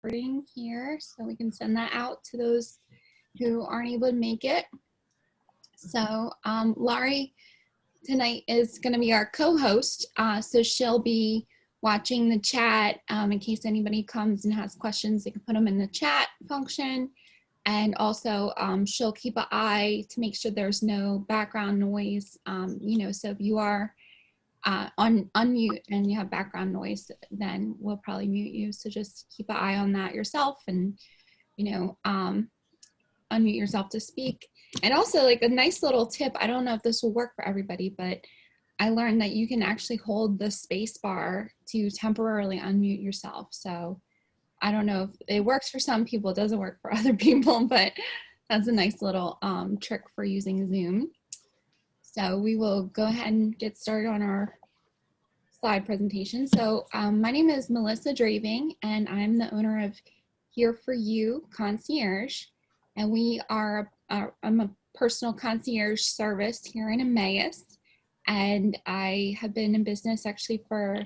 recording here so we can send that out to those who aren't able to make it. So Laurie tonight is going to be our co-host, so she'll be watching the chat in case anybody comes and has questions. They can put them in the chat function, and also she'll keep an eye to make sure there's no background noise. So if you are unmute and you have background noise, then we'll probably mute you. So just keep an eye on that yourself, and unmute yourself to speak. And also, like, a nice little tip, I don't know if this will work for everybody, but I learned that you can actually hold the space bar to temporarily unmute yourself. So I don't know if it works for some people, it doesn't work for other people, but that's a nice little trick for using Zoom. So we will go ahead and get started on our slide presentation. So my name is Melissa Draving, and I'm the owner of For You Concierge. And we are, I'm a personal concierge service here in Emmaus. And I have been in business actually for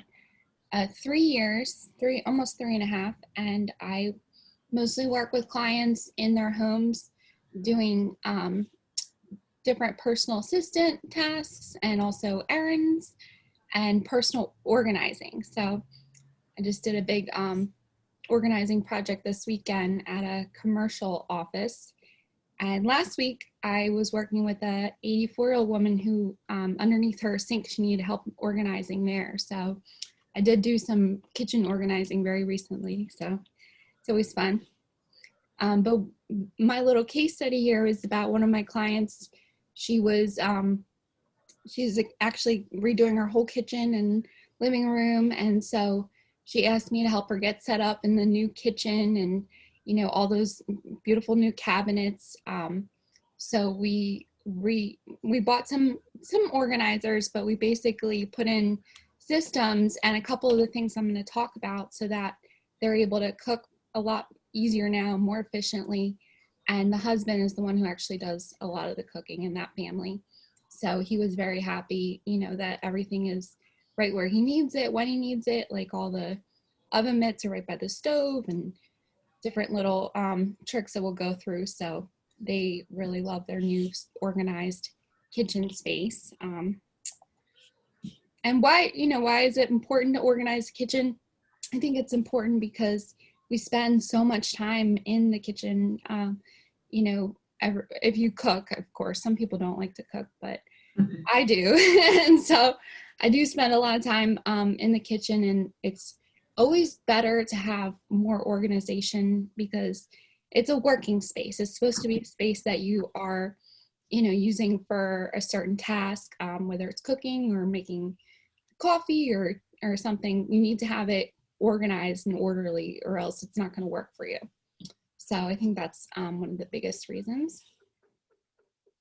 3 years, almost 3.5. And I mostly work with clients in their homes doing different personal assistant tasks and also errands and personal organizing. So I just did a big organizing project this weekend at a commercial office. And last week I was working with a 84-year-old woman who underneath her sink, she needed help organizing there. So I did do some kitchen organizing very recently. So it's always fun. But my little case study here is about one of my clients. She was, she's actually redoing her whole kitchen and living room. And so she asked me to help her get set up in the new kitchen and, all those beautiful new cabinets. So we bought some organizers, but we basically put in systems and a couple of the things I'm going to talk about so that they're able to cook a lot easier now, more efficiently. And the husband is the one who actually does a lot of the cooking in that family. So he was very happy, that everything is right where he needs it, when he needs it, like all the oven mitts are right by the stove and different little tricks that we'll go through. So they really love their new organized kitchen space. And why is it important to organize the kitchen? I think it's important because we spend so much time in the kitchen. If you cook, of course, some people don't like to cook, but I do. And so I do spend a lot of time in the kitchen, and it's always better to have more organization because it's a working space. It's supposed to be a space that you are, using for a certain task, whether it's cooking or making coffee or something. You need to have it organized and orderly, or else it's not going to work for you. So I think that's one of the biggest reasons.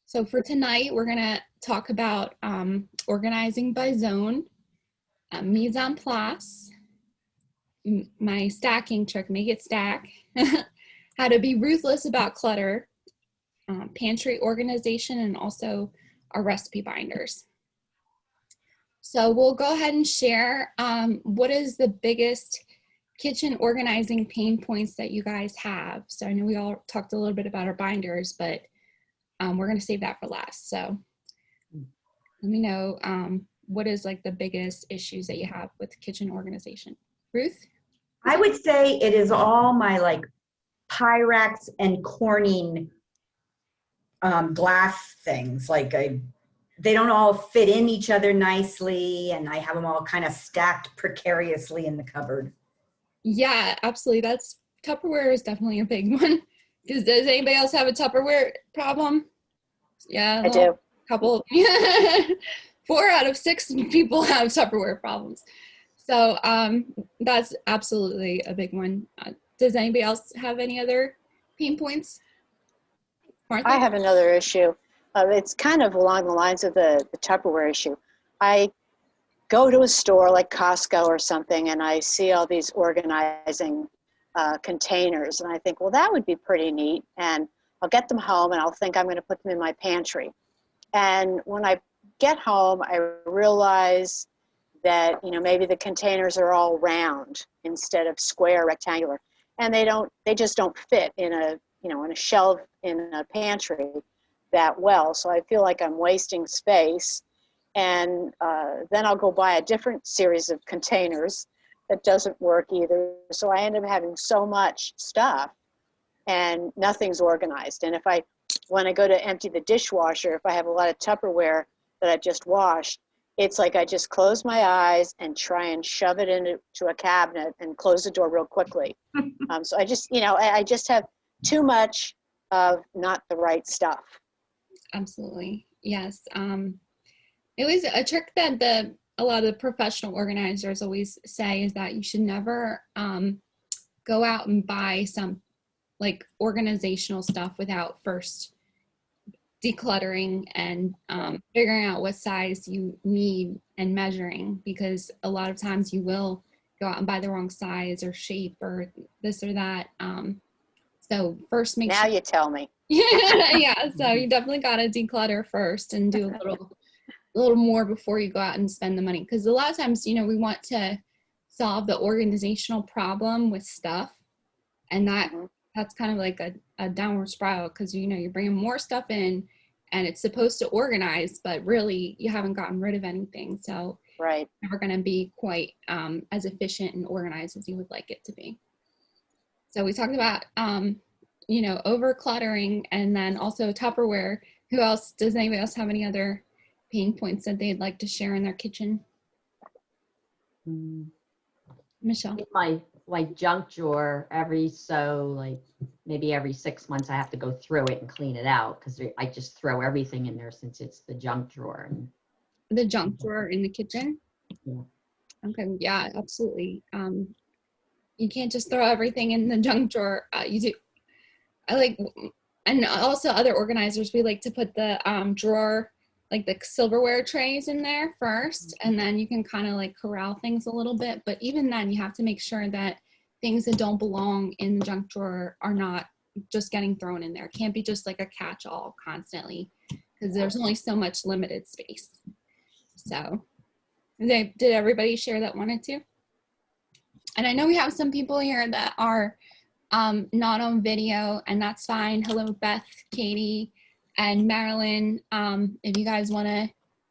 So for tonight, we're going to talk about organizing by zone, mise en place, my stacking trick, make it stack, how to be ruthless about clutter, pantry organization, and also our recipe binders. So we'll go ahead and share what is the biggest kitchen organizing pain points that you guys have. So I know we all talked a little bit about our binders, but we're going to save that for last. So let me know what is like the biggest issues that you have with kitchen organization. Ruth? I would say it is all my like Pyrex and Corning glass things. Like they don't all fit in each other nicely, and I have them all kind of stacked precariously in the cupboard. Yeah, absolutely. Tupperware is definitely a big one. Does anybody else have a Tupperware problem? Yeah, I do. Couple. 4 out of 6 people have Tupperware problems. So that's absolutely a big one. Does anybody else have any other pain points? Martha? I have another issue. It's kind of along the lines of the Tupperware issue. I go to a store like Costco or something, and I see all these organizing containers, and I think, well, that would be pretty neat. And I'll get them home, and I'll think I'm going to put them in my pantry. And when I get home, I realize that, maybe the containers are all round instead of square, rectangular. and they just don't fit in a, you know, in a shelf in a pantry that well. So I feel like I'm wasting space. And then I'll go buy a different series of containers that doesn't work either. So I end up having so much stuff and nothing's organized. And when I go to empty the dishwasher, if I have a lot of Tupperware that I've just washed, it's like I just close my eyes and try and shove it into a cabinet and close the door real quickly. So I just, you know, I just have too much of not the right stuff. Absolutely. Yes. It was a trick that a lot of the professional organizers always say is that you should never go out and buy some like organizational stuff without first decluttering and figuring out what size you need and measuring, because a lot of times you will go out and buy the wrong size or shape or this or that. So first make now sure. You tell me. Yeah, so you definitely got to declutter first and do a little more before you go out and spend the money, because a lot of times, you know, we want to solve the organizational problem with stuff, and that's kind of like a downward spiral, because, you know, you're bringing more stuff in and it's supposed to organize, but really you haven't gotten rid of anything, so right, it's never going to be quite as efficient and organized as you would like it to be. So we talked about you know, over cluttering, and then also Tupperware. Who else? Does anybody else have any other pain points that they'd like to share in their kitchen? Michelle? In my junk drawer, maybe every 6 months I have to go through it and clean it out, because I just throw everything in there since it's the junk drawer. The junk drawer in the kitchen? Yeah. Okay, yeah, absolutely. You can't just throw everything in the junk drawer. You do. I like, and also other organizers, we like to put the drawer, like the silverware trays in there first, and then you can kind of like corral things a little bit. But even then, you have to make sure that things that don't belong in the junk drawer are not just getting thrown in there. It can't be just like a catch-all constantly, because there's only so much limited space. So did everybody share that wanted to? And I know we have some people here that are not on video, and that's fine. Hello, Beth, Katie, and Marilyn. If you guys want to,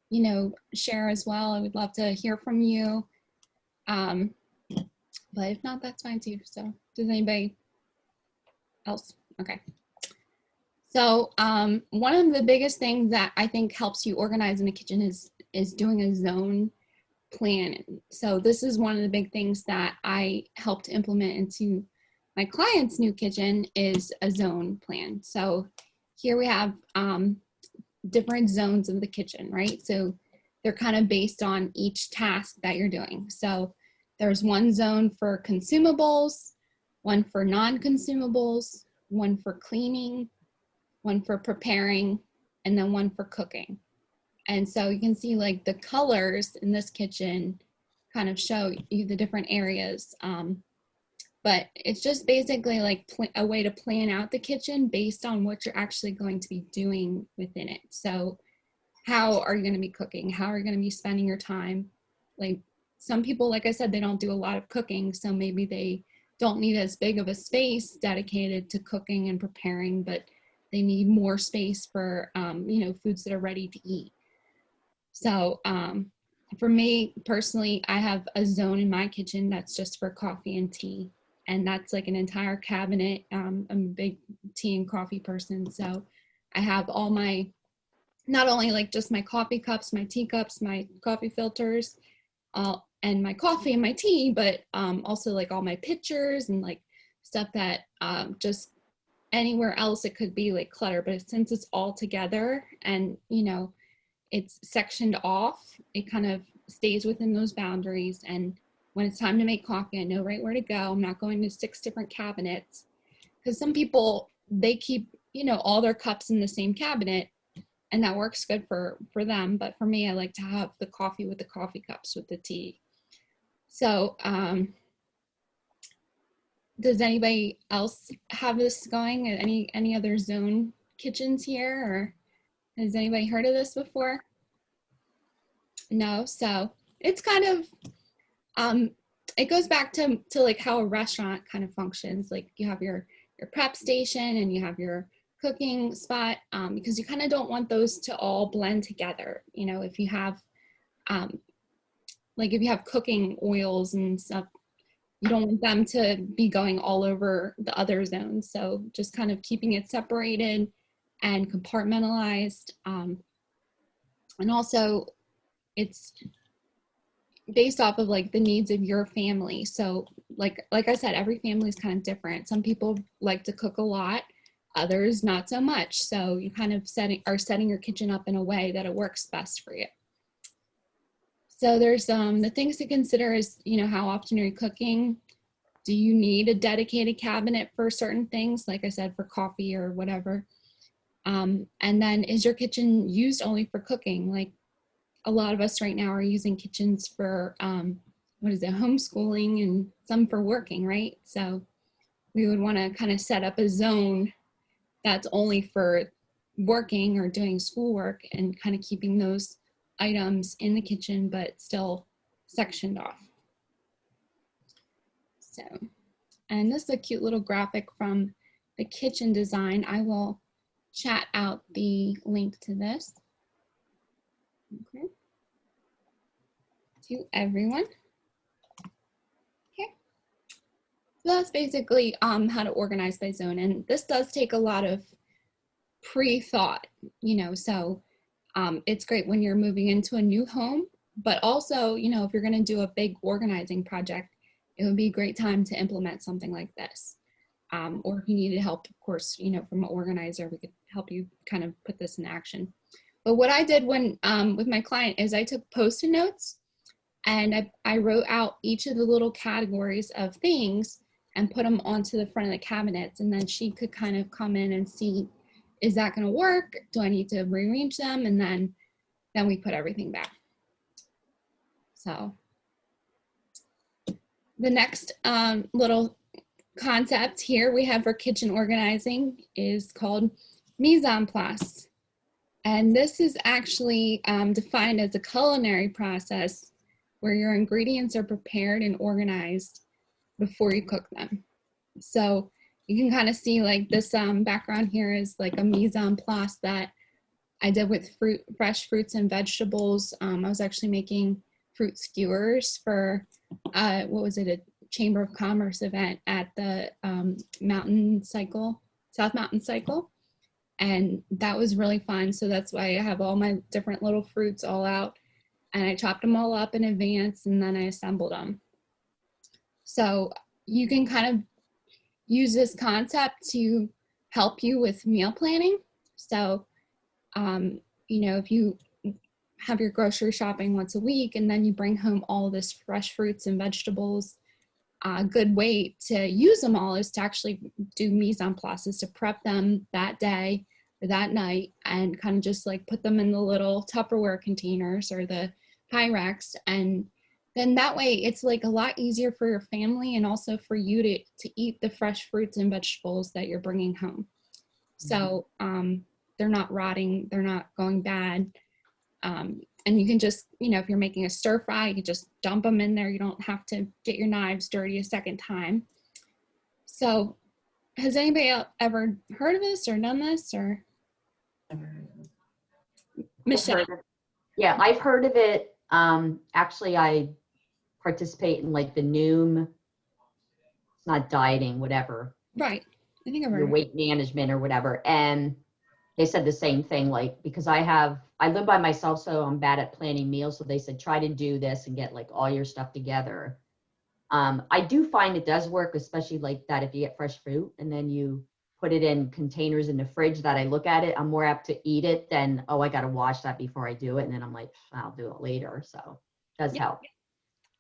you know, share as well, I would love to hear from you. But if not, that's fine too. So does anybody else? Okay. So one of the biggest things that I think helps you organize in the kitchen is doing a zone plan. So this is one of the big things that I helped implement into my client's new kitchen, is a zone plan. So here we have different zones of the kitchen, right? So they're kind of based on each task that you're doing. So there's one zone for consumables, one for non-consumables, one for cleaning, one for preparing, and then one for cooking. And so you can see like the colors in this kitchen kind of show you the different areas. But it's just basically like a way to plan out the kitchen based on what you're actually going to be doing within it. So how are you going to be cooking? How are you going to be spending your time? Like some people, like I said, they don't do a lot of cooking, so maybe they don't need as big of a space dedicated to cooking and preparing, but they need more space for, you know, foods that are ready to eat. So for me personally, I have a zone in my kitchen that's just for coffee and tea. And that's like an entire cabinet. I'm a big tea and coffee person. So I have all my, not only like just my coffee cups, my teacups, my coffee filters, and my coffee and my tea, but also like all my pitchers and like stuff that just anywhere else it could be like clutter. But since it's all together and, you know, it's sectioned off, it kind of stays within those boundaries. And when it's time to make coffee, I know right where to go. I'm not going to 6 different cabinets, because some people, they keep, you know, all their cups in the same cabinet, and that works good for them. But for me, I like to have the coffee with the coffee cups with the tea. So does anybody else have this going? Any other zone kitchens here, or has anybody heard of this before? No. So it's kind of it goes back to like how a restaurant kind of functions. Like you have your prep station and you have your cooking spot, because you kind of don't want those to all blend together. You know, if you have like if you have cooking oils and stuff, you don't want them to be going all over the other zones. So just kind of keeping it separated and compartmentalized. And also it's based off of like the needs of your family. So like I said, every family is kind of different. Some people like to cook a lot, others not so much. So you kind of are setting your kitchen up in a way that it works best for you. So there's the things to consider is, you know, how often are you cooking? Do you need a dedicated cabinet for certain things? Like I said, for coffee or whatever. And then is your kitchen used only for cooking? Like a lot of us right now are using kitchens for, homeschooling, and some for working, right? So we would want to kind of set up a zone that's only for working or doing schoolwork and kind of keeping those items in the kitchen, but still sectioned off. So, and this is a cute little graphic from the kitchen design. I will chat out the link to this. Okay. To everyone. Okay. So that's basically how to organize by zone. And this does take a lot of pre-thought, you know, so it's great when you're moving into a new home, but also, you know, if you're going to do a big organizing project, it would be a great time to implement something like this. Or if you needed help, of course, you know, from an organizer, we could help you kind of put this in action. But what I did when with my client is I took Post-it notes and I wrote out each of the little categories of things and put them onto the front of the cabinets. And then she could kind of come in and see, is that going to work? Do I need to rearrange them? And then we put everything back. So the next little concept here we have for kitchen organizing is called mise en place. And this is actually defined as a culinary process where your ingredients are prepared and organized before you cook them. So you can kind of see like this background here is like a mise en place that I did with fresh fruits and vegetables. I was actually making fruit skewers for, what was it, a Chamber of Commerce event at the South Mountain Cycle. And that was really fun. So that's why I have all my different little fruits all out. And I chopped them all up in advance and then I assembled them. So you can kind of use this concept to help you with meal planning. So, you know, if you have your grocery shopping once a week and then you bring home all this fresh fruits and vegetables, a good way to use them all is to actually do mise en place, to prep them that day or that night and kind of just like put them in the little Tupperware containers or the Pyrex, and then that way it's like a lot easier for your family and also for you to eat the fresh fruits and vegetables that you're bringing home. So they're not rotting, they're not going bad. And you can just, you know, if you're making a stir fry, you can just dump them in there. You don't have to get your knives dirty a second time. So has anybody ever heard of this or done this, or? Michelle? Yeah, I've heard of it. Actually, I participate in like the Noom, it's not dieting, whatever. Right. I think I've heard your weight management or whatever. And they said the same thing, like, because I live by myself, so I'm bad at planning meals. So they said, try to do this and get like all your stuff together. I do find it does work, especially like that if you get fresh fruit and then you put it in containers in the fridge that I look at it, I'm more apt to eat it than, oh, I got to wash that before I do it. And then I'm like, I'll do it later. So it does help.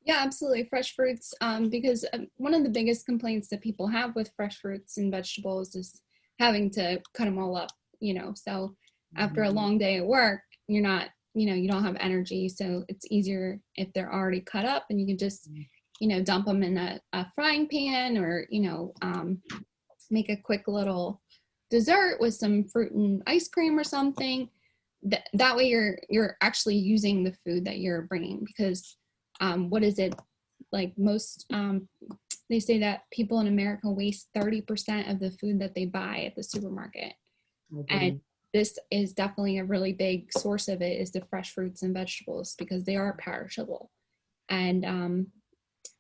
Yeah, absolutely. Fresh fruits, because one of the biggest complaints that people have with fresh fruits and vegetables is having to cut them all up, you know. So after a long day at work, you're not, you know, you don't have energy. So it's easier if they're already cut up and you can just, you know, dump them in a frying pan or, you know, make a quick little dessert with some fruit and ice cream or something. That way you're actually using the food that you're bringing, because what is it? like most, they say that people in America waste 30% of the food that they buy at the supermarket. And this is definitely a really big source of it, is the fresh fruits and vegetables, because they are perishable. And,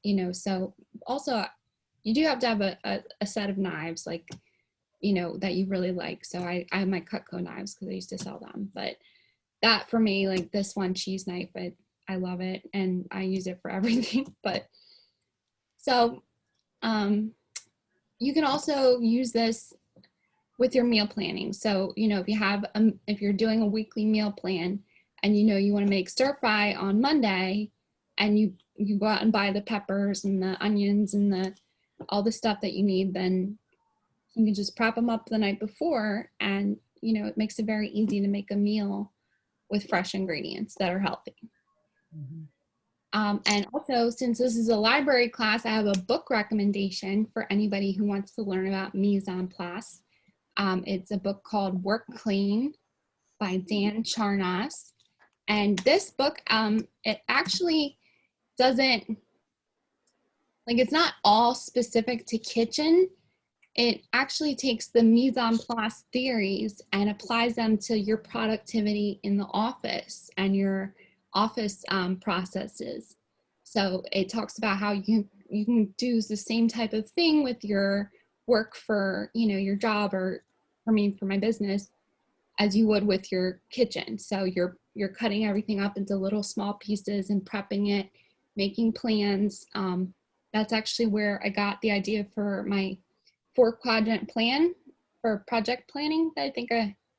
you know, so also you do have to have a set of knives, like, you know, that you really like. So I have my Cutco knives because I used to sell them. But that for me, like this one cheese knife, I love it and I use it for everything. But so you can also use this with your meal planning. So, you know, if you have, if you're doing a weekly meal plan and you know you want to make stir fry on Monday, and you go out and buy the peppers and the onions and all the stuff that you need, then you can just prep them up the night before, and, you know, it makes it very easy to make a meal with fresh ingredients that are healthy. Mm-hmm. And also, since this is a library class, I have a book recommendation for anybody who wants to learn about mise en place. It's a book called Work Clean by Dan Charnas. And this book, it actually doesn't, like, it's not all specific to kitchen. It actually takes the mise en place theories and applies them to your productivity in the office and your office processes. So it talks about how you can do the same type of thing with your work for, you know, your job, or for me, for my business, as you would with your kitchen. So you're cutting everything up into little small pieces and prepping it, making plans. That's actually where I got the idea for my 4-quadrant plan for project planning. I think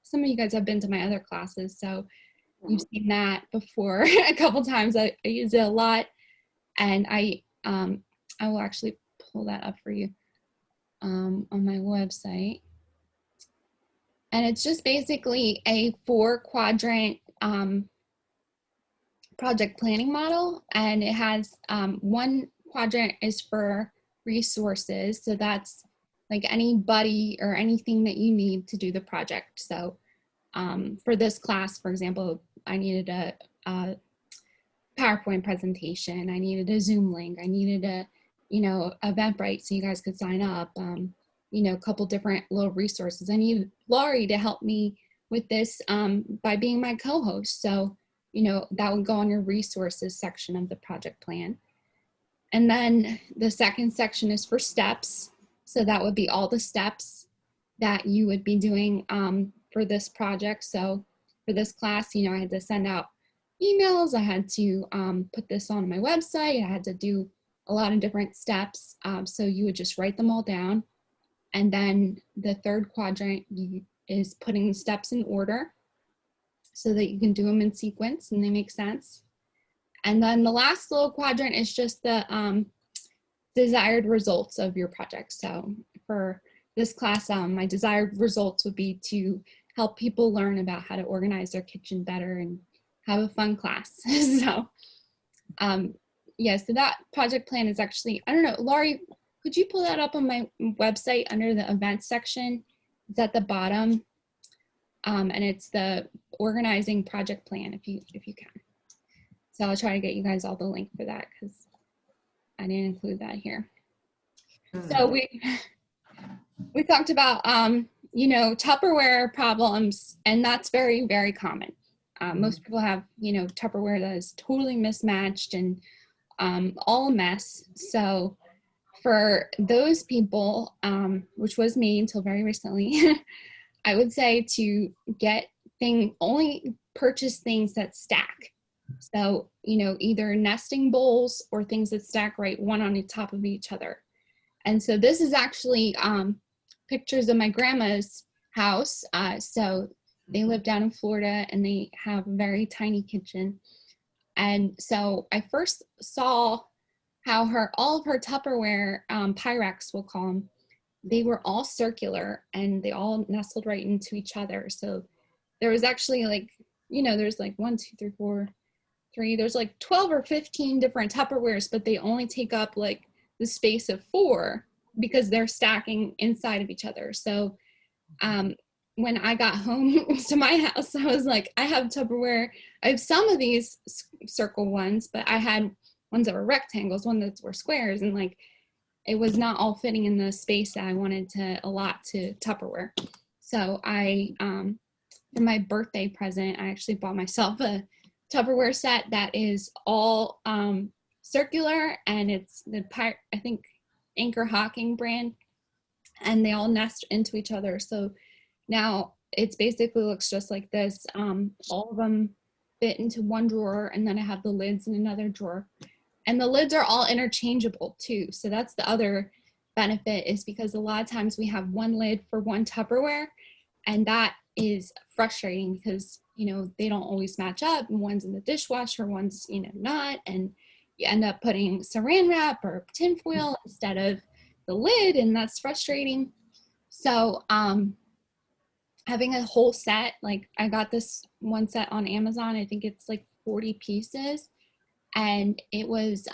some of you guys have been to my other classes, so you've seen that before a couple times. I use it a lot, and I will actually pull that up for you on my website. And it's just basically a 4-quadrant project planning model, and it has 1 quadrant is for resources, so that's like anybody or anything that you need to do the project. So for this class, for example, I needed a PowerPoint presentation, I needed a Zoom link, I needed a, you know, Eventbrite so you guys could sign up, you know, a couple different little resources. I needed Laurie to help me with this by being my co-host. So, you know, that would go on your resources section of the project plan. And then the second section is for steps. So that would be all the steps that you would be doing for this project. So for this class, you know, I had to send out emails, I had to put this on my website, I had to do a lot of different steps. So you would just write them all down. And then the 3rd quadrant is putting the steps in order so that you can do them in sequence and they make sense. And then the last little quadrant is just the desired results of your project. So for this class, my desired results would be to help people learn about how to organize their kitchen better and have a fun class. So yeah, so that project plan is actually, I don't know, Laurie, could you pull that up on my website under the events section? It's at the bottom, and it's the organizing project plan, if you can. So I'll try to get you guys all the link for that, because I didn't include that here. So we talked about you know, Tupperware problems, and that's very, very common. Most people have, you know, Tupperware that is totally mismatched and all a mess. So for those people, which was me until very recently, I would say to only purchase things that stack. So, you know, either nesting bowls or things that stack right one on the top of each other. And so this is actually pictures of my grandma's house. So they live down in Florida and they have a very tiny kitchen. And so I first saw how all of her Tupperware, Pyrex we'll call them, they were all circular and they all nestled right into each other. So there was actually, like, you know, there's like 1, 2, 3, 4, 3, there's like 12 or 15 different Tupperwares, but they only take up like the space of 4 because they're stacking inside of each other. So when I got home to my house, I was like, I have Tupperware. I have some of these circle ones, but I had ones that were rectangles, one that were squares, and like it was not all fitting in the space that I wanted to allot to Tupperware. So I, for my birthday present, I actually bought myself a Tupperware set that is all circular, and it's the I think Anchor Hocking brand, and they all nest into each other. So now it's basically looks just like this. All of them fit into one drawer, and then I have the lids in another drawer. And the lids are all interchangeable too. So that's the other benefit, is because a lot of times we have one lid for one Tupperware, and that is frustrating because, you know, they don't always match up, and one's in the dishwasher, one's, you know, not, and you end up putting saran wrap or tinfoil instead of the lid, and that's frustrating. So having a whole set, like I got this one set on Amazon, I think it's like 40 pieces. And it was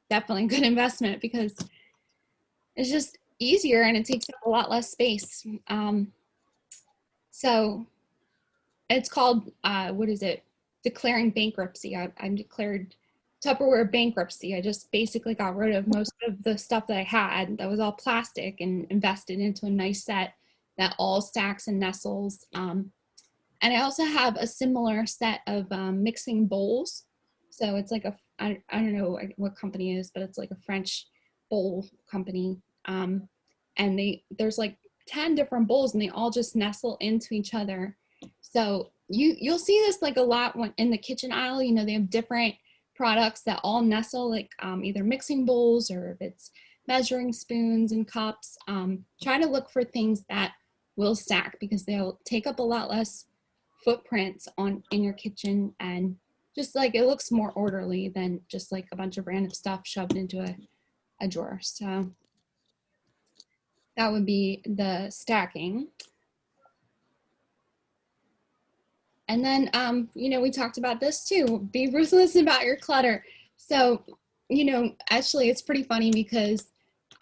definitely a good investment because it's just easier and it takes up a lot less space. So it's called, what is it? Declaring bankruptcy. I declared Tupperware bankruptcy. I just basically got rid of most of the stuff that I had that was all plastic and invested into a nice set that all stacks and nestles. And I also have a similar set of mixing bowls. So it's like I don't know what company it is, but it's like a French bowl company. And there's like 10 different bowls, and they all just nestle into each other. So you'll see this like a lot when in the kitchen aisle. You know, they have different products that all nestle, like either mixing bowls or if it's measuring spoons and cups. Try to look for things that will stack because they'll take up a lot less footprints in your kitchen, and just like it looks more orderly than just like a bunch of random stuff shoved into a drawer. So that would be the stacking. And then, you know, we talked about this too, be ruthless about your clutter. So, you know, actually it's pretty funny because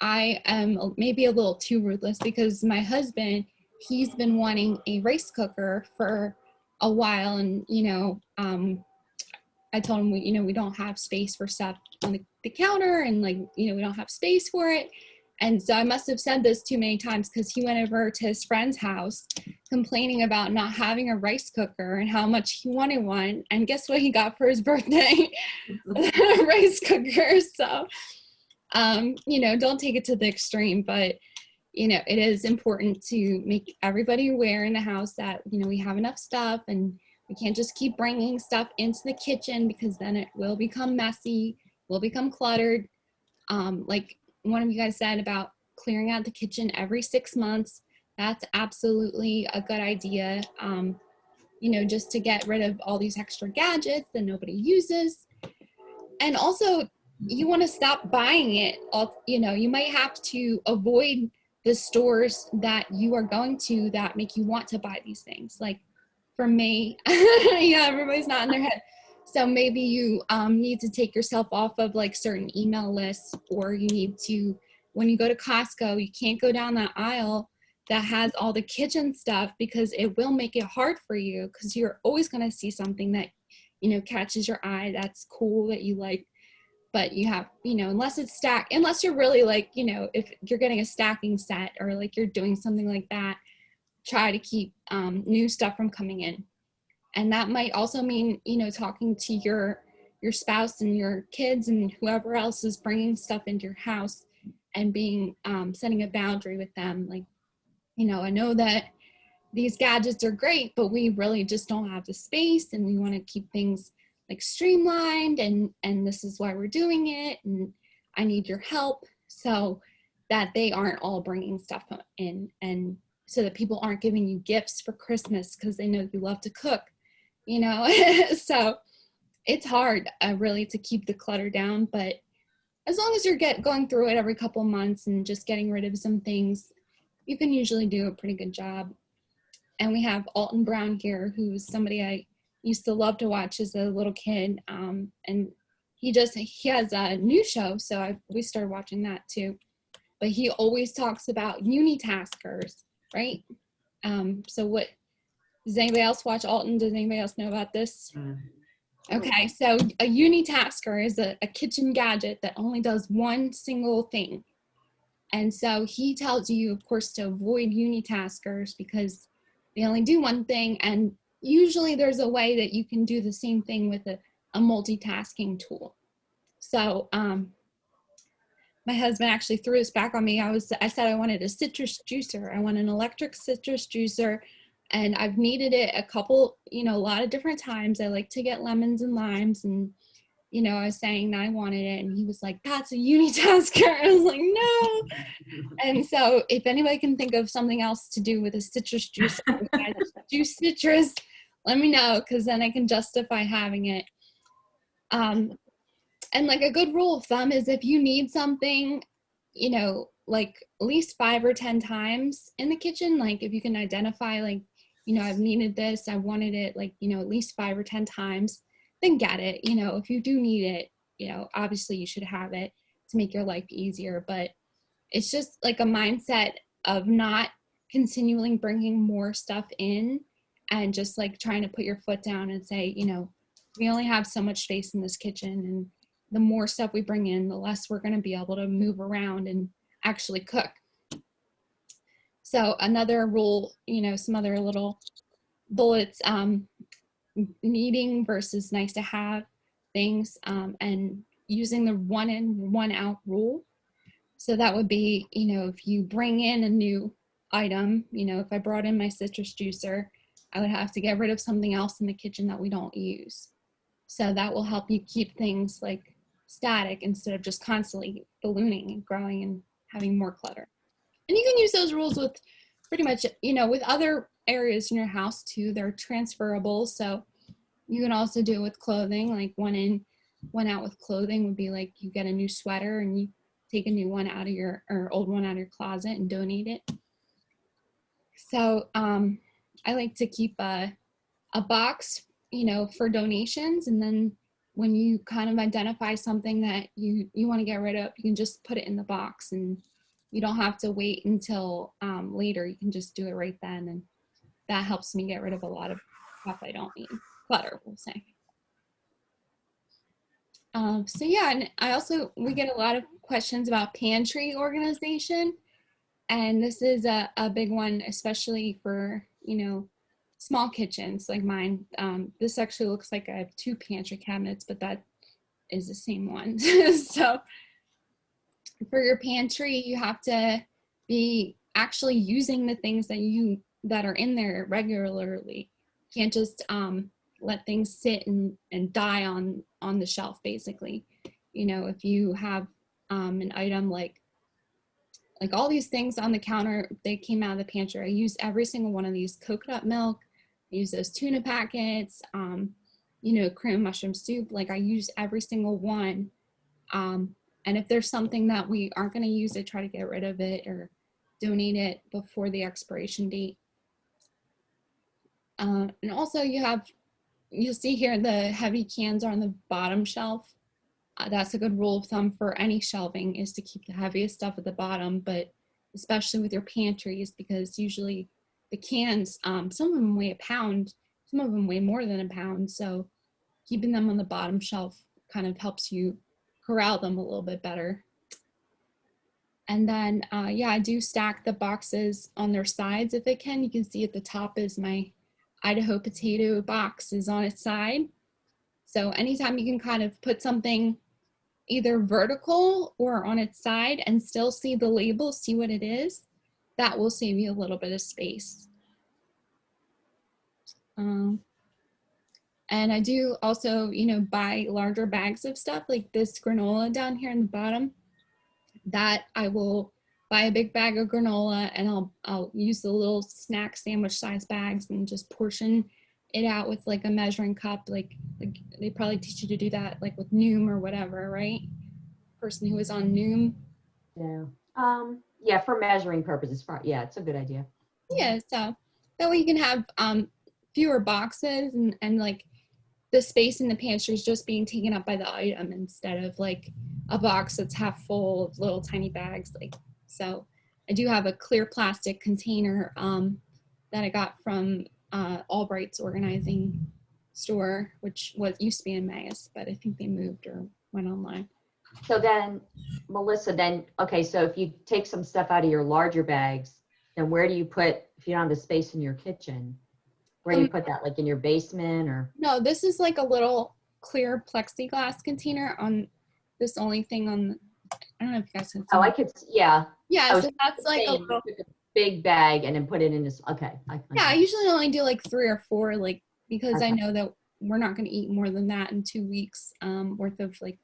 I am maybe a little too ruthless because my husband, he's been wanting a rice cooker for a while. And, you know, I told him, we don't have space for stuff on the counter, and like, you know, we don't have space for it. And so I must have said this too many times because he went over to his friend's house complaining about not having a rice cooker and how much he wanted one. And guess what he got for his birthday? A rice cooker. So, you know, don't take it to the extreme, but, you know, it is important to make everybody aware in the house that, you know, we have enough stuff, and we can't just keep bringing stuff into the kitchen because then it will become messy, will become cluttered. Like one of you guys said about clearing out the kitchen every 6 months. That's absolutely a good idea. You know, just to get rid of all these extra gadgets that nobody uses. And also, you want to stop buying it. You know, you might have to avoid the stores that you are going to that make you want to buy these things. Like for me, yeah, everybody's not in their head. So maybe you need to take yourself off of like certain email lists, or you need to, when you go to Costco, you can't go down that aisle that has all the kitchen stuff because it will make it hard for you because you're always going to see something that, you know, catches your eye, that's cool, that you like. But you have, you know, unless it's stacked, unless you're really like, you know, if you're getting a stacking set or like you're doing something like that, try to keep new stuff from coming in. And that might also mean, you know, talking to your spouse and your kids and whoever else is bringing stuff into your house and being, setting a boundary with them. Like, you know, I know that these gadgets are great, but we really just don't have the space, and we want to keep things like streamlined, and this is why we're doing it, and I need your help, so that they aren't all bringing stuff in, and so that people aren't giving you gifts for Christmas because they know you love to cook, you know. So it's hard really to keep the clutter down, but as long as you're going through it every couple months and just getting rid of some things, you can usually do a pretty good job. And we have Alton Brown here, who's somebody I used to love to watch as a little kid. And he has a new show, so we started watching that too. But he always talks about unitaskers, right? So what, does anybody else watch Alton? Does anybody else know about this? Okay, so a unitasker is a kitchen gadget that only does one single thing. And so he tells you, of course, to avoid unitaskers because they only do one thing. And usually there's a way that you can do the same thing with a multitasking tool. So my husband actually threw this back on me. I said I wanted a citrus juicer. I want an electric citrus juicer. And I've needed it a lot of different times. I like to get lemons and limes. And, I was saying that I wanted it. And he was like, that's a unitasker. I was like, no. And so if anybody can think of something else to do with a citrus juicer, juice citrus, let me know, because then I can justify having it. And like a good rule of thumb is if you need something, like at least 5 or 10 times in the kitchen, like if you can identify, like, I've needed this, I wanted it, like, at least 5 or 10 times, then get it. If you do need it, obviously you should have it to make your life easier. But it's just like a mindset of not continually bringing more stuff in and just like trying to put your foot down and say, we only have so much space in this kitchen, and the more stuff we bring in, the less we're going to be able to move around and actually cook. So another rule, some other little bullets, needing versus nice to have things, and using the 1 in, 1 out rule. So that would be, if you bring in a new item, if I brought in my citrus juicer, I would have to get rid of something else in the kitchen that we don't use. So that will help you keep things like static instead of just constantly ballooning and growing and having more clutter. And you can use those rules with pretty much, with other areas in your house too. They're transferable. So you can also do it with clothing, like 1 in, 1 out with clothing would be like you get a new sweater and you take a new one out of or old one out of your closet and donate it. So I like to keep a box, for donations. And then when you kind of identify something that you want to get rid of, you can just put it in the box and you don't have to wait until later. You can just do it right then. And that helps me get rid of a lot of stuff I don't need. Clutter, we'll say. So yeah, and we get a lot of questions about pantry organization. And this is a big one, especially for, small kitchens like mine. This actually looks like I have 2 pantry cabinets, but that is the same one. So for your pantry, you have to be actually using the things that are in there regularly. You can't just let things sit and die on the shelf, basically. If you have an item like all these things on the counter, they came out of the pantry. I use every single one of these. Coconut milk, I use those tuna packets, cream mushroom soup. Like I use every single one. And if there's something that we aren't going to use, I try to get rid of it or donate it before the expiration date. And also you'll see here the heavy cans are on the bottom shelf. That's a good rule of thumb for any shelving, is to keep the heaviest stuff at the bottom, but especially with your pantries, because usually the cans, some of them weigh a pound, some of them weigh more than a pound. So keeping them on the bottom shelf kind of helps you corral them a little bit better. And then, I do stack the boxes on their sides if I can. You can see at the top is my Idaho potato box is on its side. So anytime you can kind of put something either vertical or on its side and still see the label, see what it is, that will save you a little bit of space. And I do also, buy larger bags of stuff like this granola down here in the bottom, that I will buy a big bag of granola and I'll use the little snack sandwich size bags and just portion it out with like a measuring cup. Like they probably teach you to do that like with Noom or whatever, right? Person who is on Noom. Yeah. Yeah, for measuring purposes. Yeah, it's a good idea. Yeah, so that way you can have fewer boxes and like the space in the pantry is just being taken up by the item instead of like a box that's half full of little tiny bags. Like, so I do have a clear plastic container that I got from Albright's organizing store, which was used to be in Emmaus, but I think they moved or went online. So then, Melissa, okay, so if you take some stuff out of your larger bags, then where do you put, if you don't have the space in your kitchen, where do you put that? Like in your basement or? No, this is like a little clear plexiglass container on this only thing on, I don't know if you guys can see. Oh, I could, yeah. Yeah, I so that's like a little, took a big bag and then put it in this, okay. yeah, I usually only do like 3 or 4, like, because I Okay. know that we're not going to eat more than that in 2 weeks worth of like,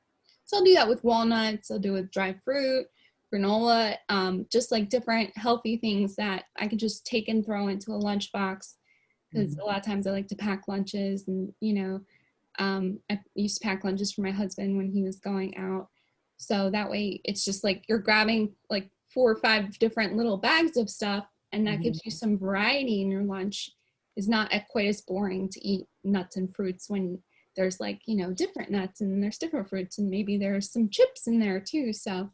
so I'll do that with walnuts, I'll do it with dried fruit, granola, just like different healthy things that I can just take and throw into a lunchbox. Because a lot of times I like to pack lunches, and I used to pack lunches for my husband when he was going out. So that way it's just like you're grabbing like 4 or 5 different little bags of stuff, and that gives you some variety in your lunch. It's not quite as boring to eat nuts and fruits when there's like, different nuts and there's different fruits, and maybe there's some chips in there too. So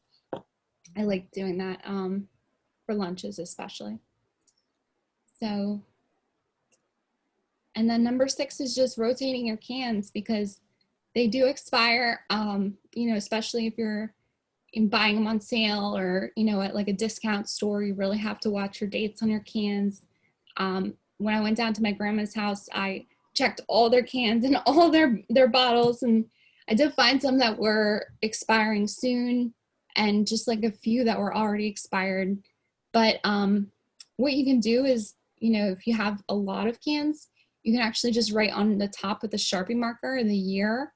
I like doing that for lunches especially. So, and then number 6 is just rotating your cans, because they do expire, especially if you're buying them on sale or, at like a discount store. You really have to watch your dates on your cans. When I went down to my grandma's house, I checked all their cans and all their bottles, and I did find some that were expiring soon and just like a few that were already expired. But what you can do is, if you have a lot of cans, you can actually just write on the top with a Sharpie marker the year.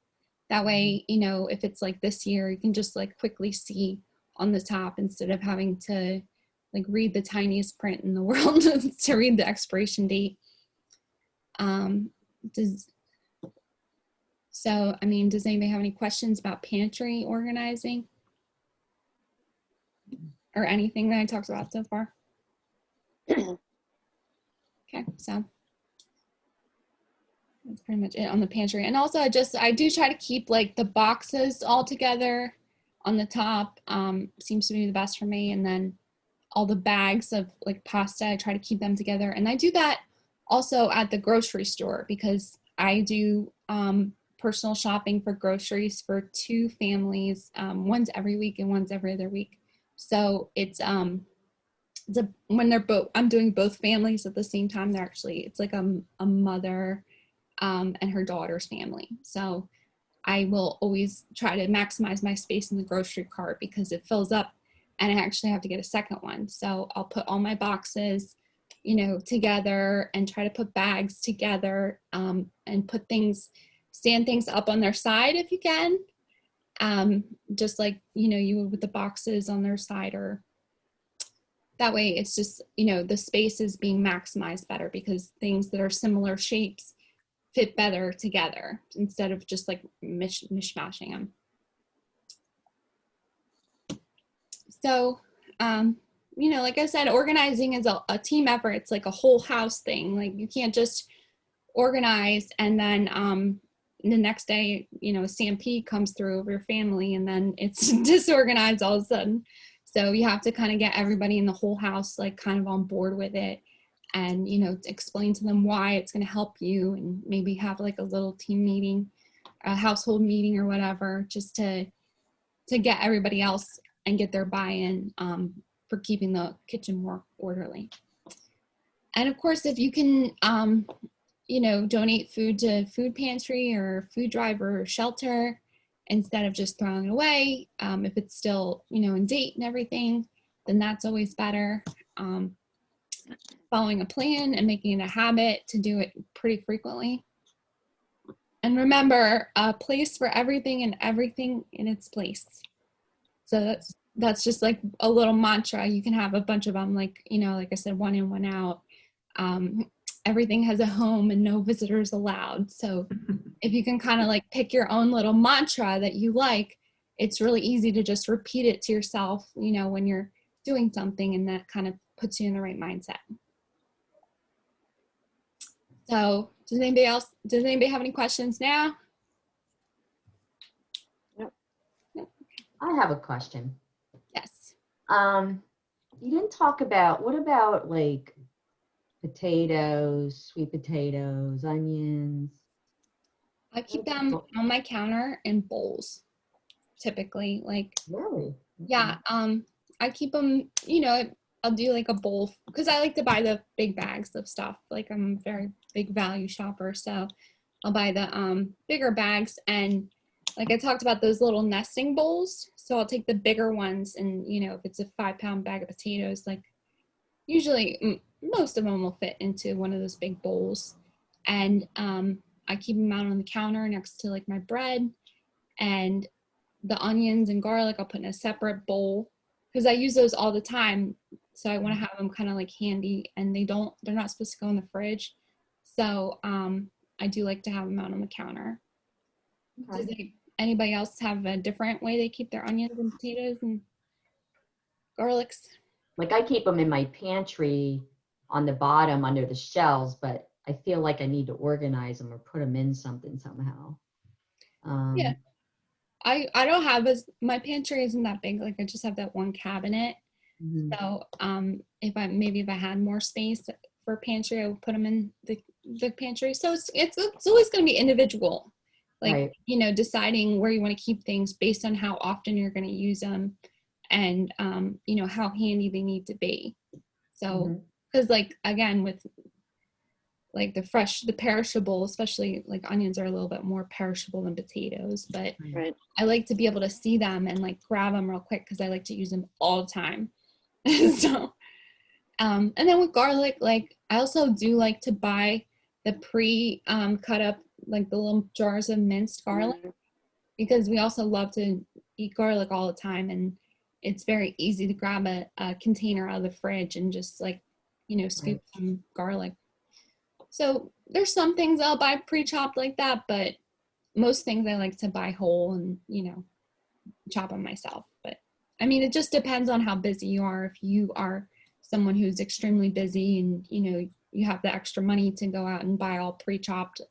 That way, if it's like this year, you can just like quickly see on the top instead of having to like read the tiniest print in the world to read the expiration date. Does anybody have any questions about pantry organizing or anything that I talked about so far? Okay, so that's pretty much it on the pantry. And also I do try to keep like the boxes all together on the top. Seems to be the best for me. And then all the bags of like pasta, I try to keep them together. And I do that also at the grocery store, because I do personal shopping for groceries for 2 families. One's every week and one's every other week. So it's when they're both, I'm doing both families at the same time. It's like a mother and her daughter's family. So I will always try to maximize my space in the grocery cart, because it fills up and I actually have to get a second one. So I'll put all my boxes, together, and try to put bags together, and stand things up on their side if you can. Just like, you would with the boxes on their side, or that way it's just, the space is being maximized better, because things that are similar shapes fit better together instead of just like mishmashing them. So, like I said, organizing is a team effort. It's like a whole house thing. Like you can't just organize and then the next day, a stampede comes through over your family and then it's disorganized all of a sudden. So you have to kind of get everybody in the whole house like kind of on board with it, and explain to them why it's going to help you, and maybe have like a little team meeting, a household meeting or whatever, just to get everybody else and get their buy-in for keeping the kitchen more orderly. And of course, if you can donate food to food pantry or food drive or shelter instead of just throwing it away, if it's still in date and everything, then that's always better. Following a plan and making it a habit to do it pretty frequently. And remember, a place for everything and everything in its place. So that's just like a little mantra. You can have a bunch of them, like like I said, one in, one out. Everything has a home and no visitors allowed. So if you can kind of like pick your own little mantra that you like, it's really easy to just repeat it to yourself, when you're doing something, and that kind of puts you in the right mindset. So does anybody have any questions now? Nope. Nope. I have a question. Yes. You didn't talk about, what about like potatoes, sweet potatoes, onions? I keep them on my counter in bowls, typically. Like, Really? yeah, I keep them, I'll do like a bowl because I like to buy the big bags of stuff. Like I'm a very big value shopper, so I'll buy the bigger bags. And like I talked about those little nesting bowls, so I'll take the bigger ones, and if it's a 5-pound bag of potatoes, like usually most of them will fit into one of those big bowls. And I keep them out on the counter next to like my bread, and the onions and garlic I'll put in a separate bowl because I use those all the time. So I want to have them kind of like handy, and they're not supposed to go in the fridge. So I do like to have them out on the counter. Okay. Does anybody else have a different way they keep their onions and potatoes and garlics? Like I keep them in my pantry on the bottom under the shelves, but I feel like I need to organize them or put them in something somehow. Yeah. I don't have my pantry isn't that big. Like I just have that one cabinet. Mhm. So if I had more space for pantry, I would put them in the pantry. So it's always going to be individual. Like, Right. Deciding where you want to keep things based on how often you're going to use them, and how handy they need to be. So because like again with like the perishable, especially like onions are a little bit more perishable than potatoes, but Right. I like to be able to see them and like grab them real quick because I like to use them all the time. So and then with garlic, like I also do like to buy the cut up like the little jars of minced garlic, because we also love to eat garlic all the time, and it's very easy to grab a container out of the fridge and just like scoop some garlic. So there's some things I'll buy pre-chopped like that, but most things I like to buy whole and chop them myself. But I mean, it just depends on how busy you are. If you are someone who's extremely busy and you have the extra money to go out and buy all pre-chopped,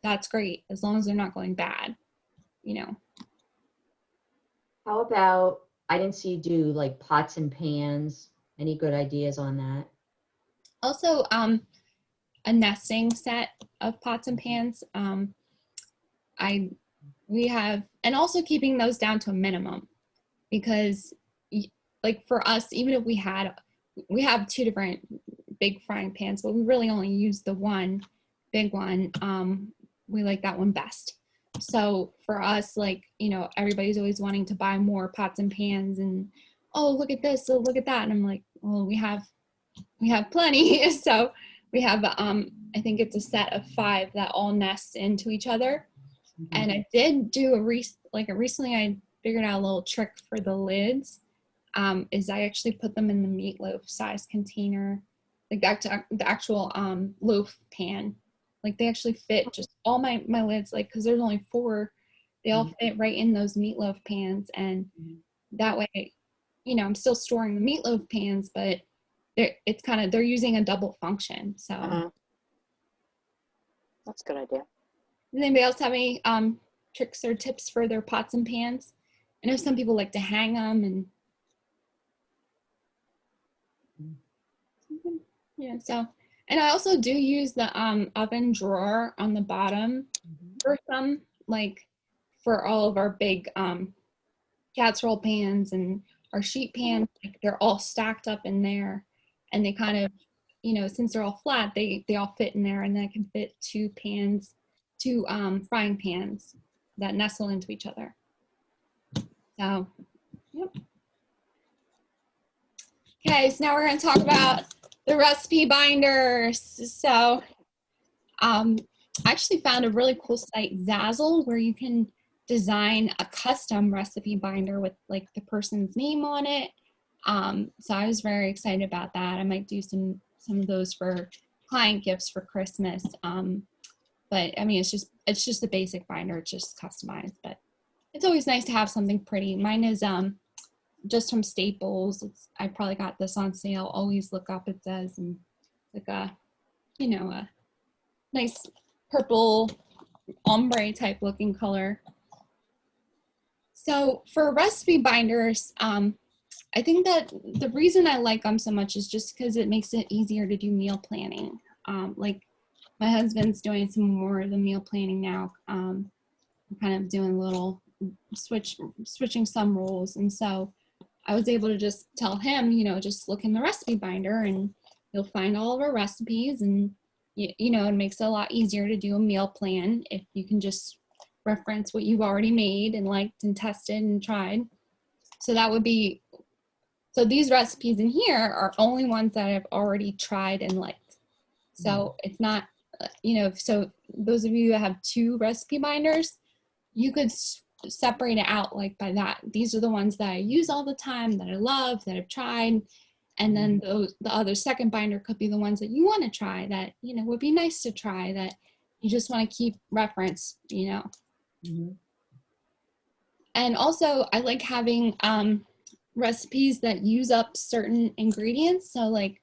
that's great as long as they're not going bad. How about, I didn't see you do like pots and pans. Any good ideas on that? Also, a nesting set of pots and pans. We have, and also keeping those down to a minimum, because like for us, even if we have 2 different big frying pans, but we really only use the one big one. We like that one best. So for us, like, everybody's always wanting to buy more pots and pans and, oh, look at this, oh, look at that. And I'm like, well, we have plenty. So we have, I think it's a set of 5 that all nest into each other. And I did do recently I figured out a little trick for the lids, is I actually put them in the meatloaf size container, like the actual loaf pan. Like they actually fit just all my lids, like, because there's only 4, they all fit right in those meatloaf pans. And that way, I'm still storing the meatloaf pans, but they're using a double function. So That's a good idea. Does anybody else have any tricks or tips for their pots and pans? I know some people like to hang them, and so. And I also do use the oven drawer on the bottom for some, like for all of our big casserole pans and our sheet pans. Like they're all stacked up in there, and they kind of, since they're all flat, they all fit in there, and then I can fit 2 frying pans that nestle into each other. So, yep. Okay, so now we're going to talk about the recipe binders. So, I actually found a really cool site, Zazzle, where you can design a custom recipe binder with like the person's name on it. So I was very excited about that. I might do some of those for client gifts for Christmas. But I mean, it's just a basic binder. It's just customized, but it's always nice to have something pretty. Mine is just from Staples. I probably got this on sale. Always look up, it says, and like a nice purple ombre type looking color. So for recipe binders, I think that the reason I like them so much is just because it makes it easier to do meal planning. Like my husband's doing some more of the meal planning now. I'm kind of doing a little switching some rules. And so I was able to just tell him, just look in the recipe binder and you'll find all of our recipes, and it makes it a lot easier to do a meal plan if you can just reference what you've already made and liked and tested and tried. So these recipes in here are only ones that I've already tried and liked. So it's not, so those of you that have 2 recipe binders, you could separate it out like by that. These are the ones that I use all the time, that I love, that I've tried. And then the other second binder could be the ones that you want to try, that, would be nice to try, that you just want to keep reference, And also I like having recipes that use up certain ingredients. So like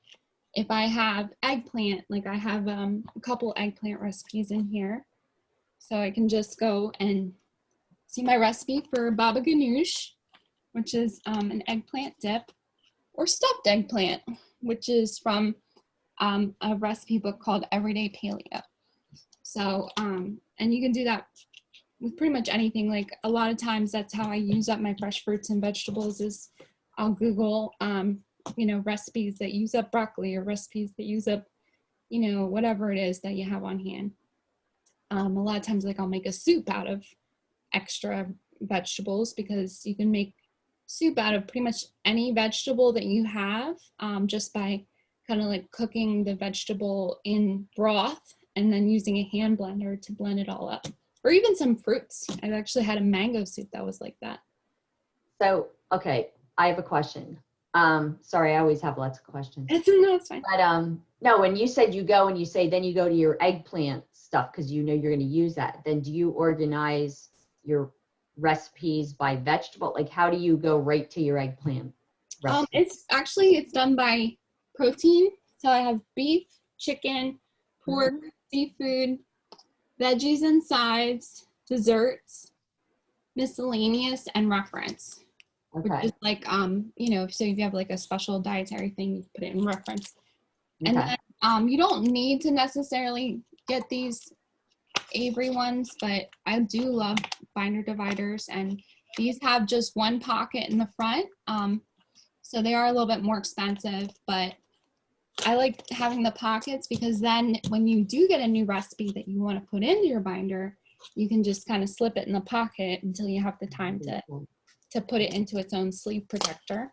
if I have eggplant, like I have a couple eggplant recipes in here. So I can just go and see my recipe for baba ganoush, which is an eggplant dip, or stuffed eggplant, which is from a recipe book called Everyday Paleo. So, and you can do that with pretty much anything. Like a lot of times that's how I use up my fresh fruits and vegetables, is I'll Google, recipes that use up broccoli, or recipes that use up, whatever it is that you have on hand. A lot of times, like I'll make a soup out of extra vegetables, because you can make soup out of pretty much any vegetable that you have, just by kind of like cooking the vegetable in broth and then using a hand blender to blend it all up. Or even some fruits. I've actually had a mango soup that was like that. So, okay, I have a question. Sorry, I always have lots of questions. No, it's fine. But no, when you said you go and you say, then you go to your eggplant stuff because you're going to use that, then do you organize your recipes by vegetable? Like, how do you go right to your eggplant recipe? It's done by protein. So I have beef, chicken, pork, seafood, veggies and sides, desserts, miscellaneous, and reference. Okay. Which is like, so if you have like a special dietary thing, you put it in reference. Okay. And then you don't need to necessarily get these Avery ones, but I do love binder dividers, and these have just one pocket in the front. So they are a little bit more expensive, but I like having the pockets, because then when you do get a new recipe that you want to put into your binder, you can just kind of slip it in the pocket until you have the time to put it into its own sleeve protector.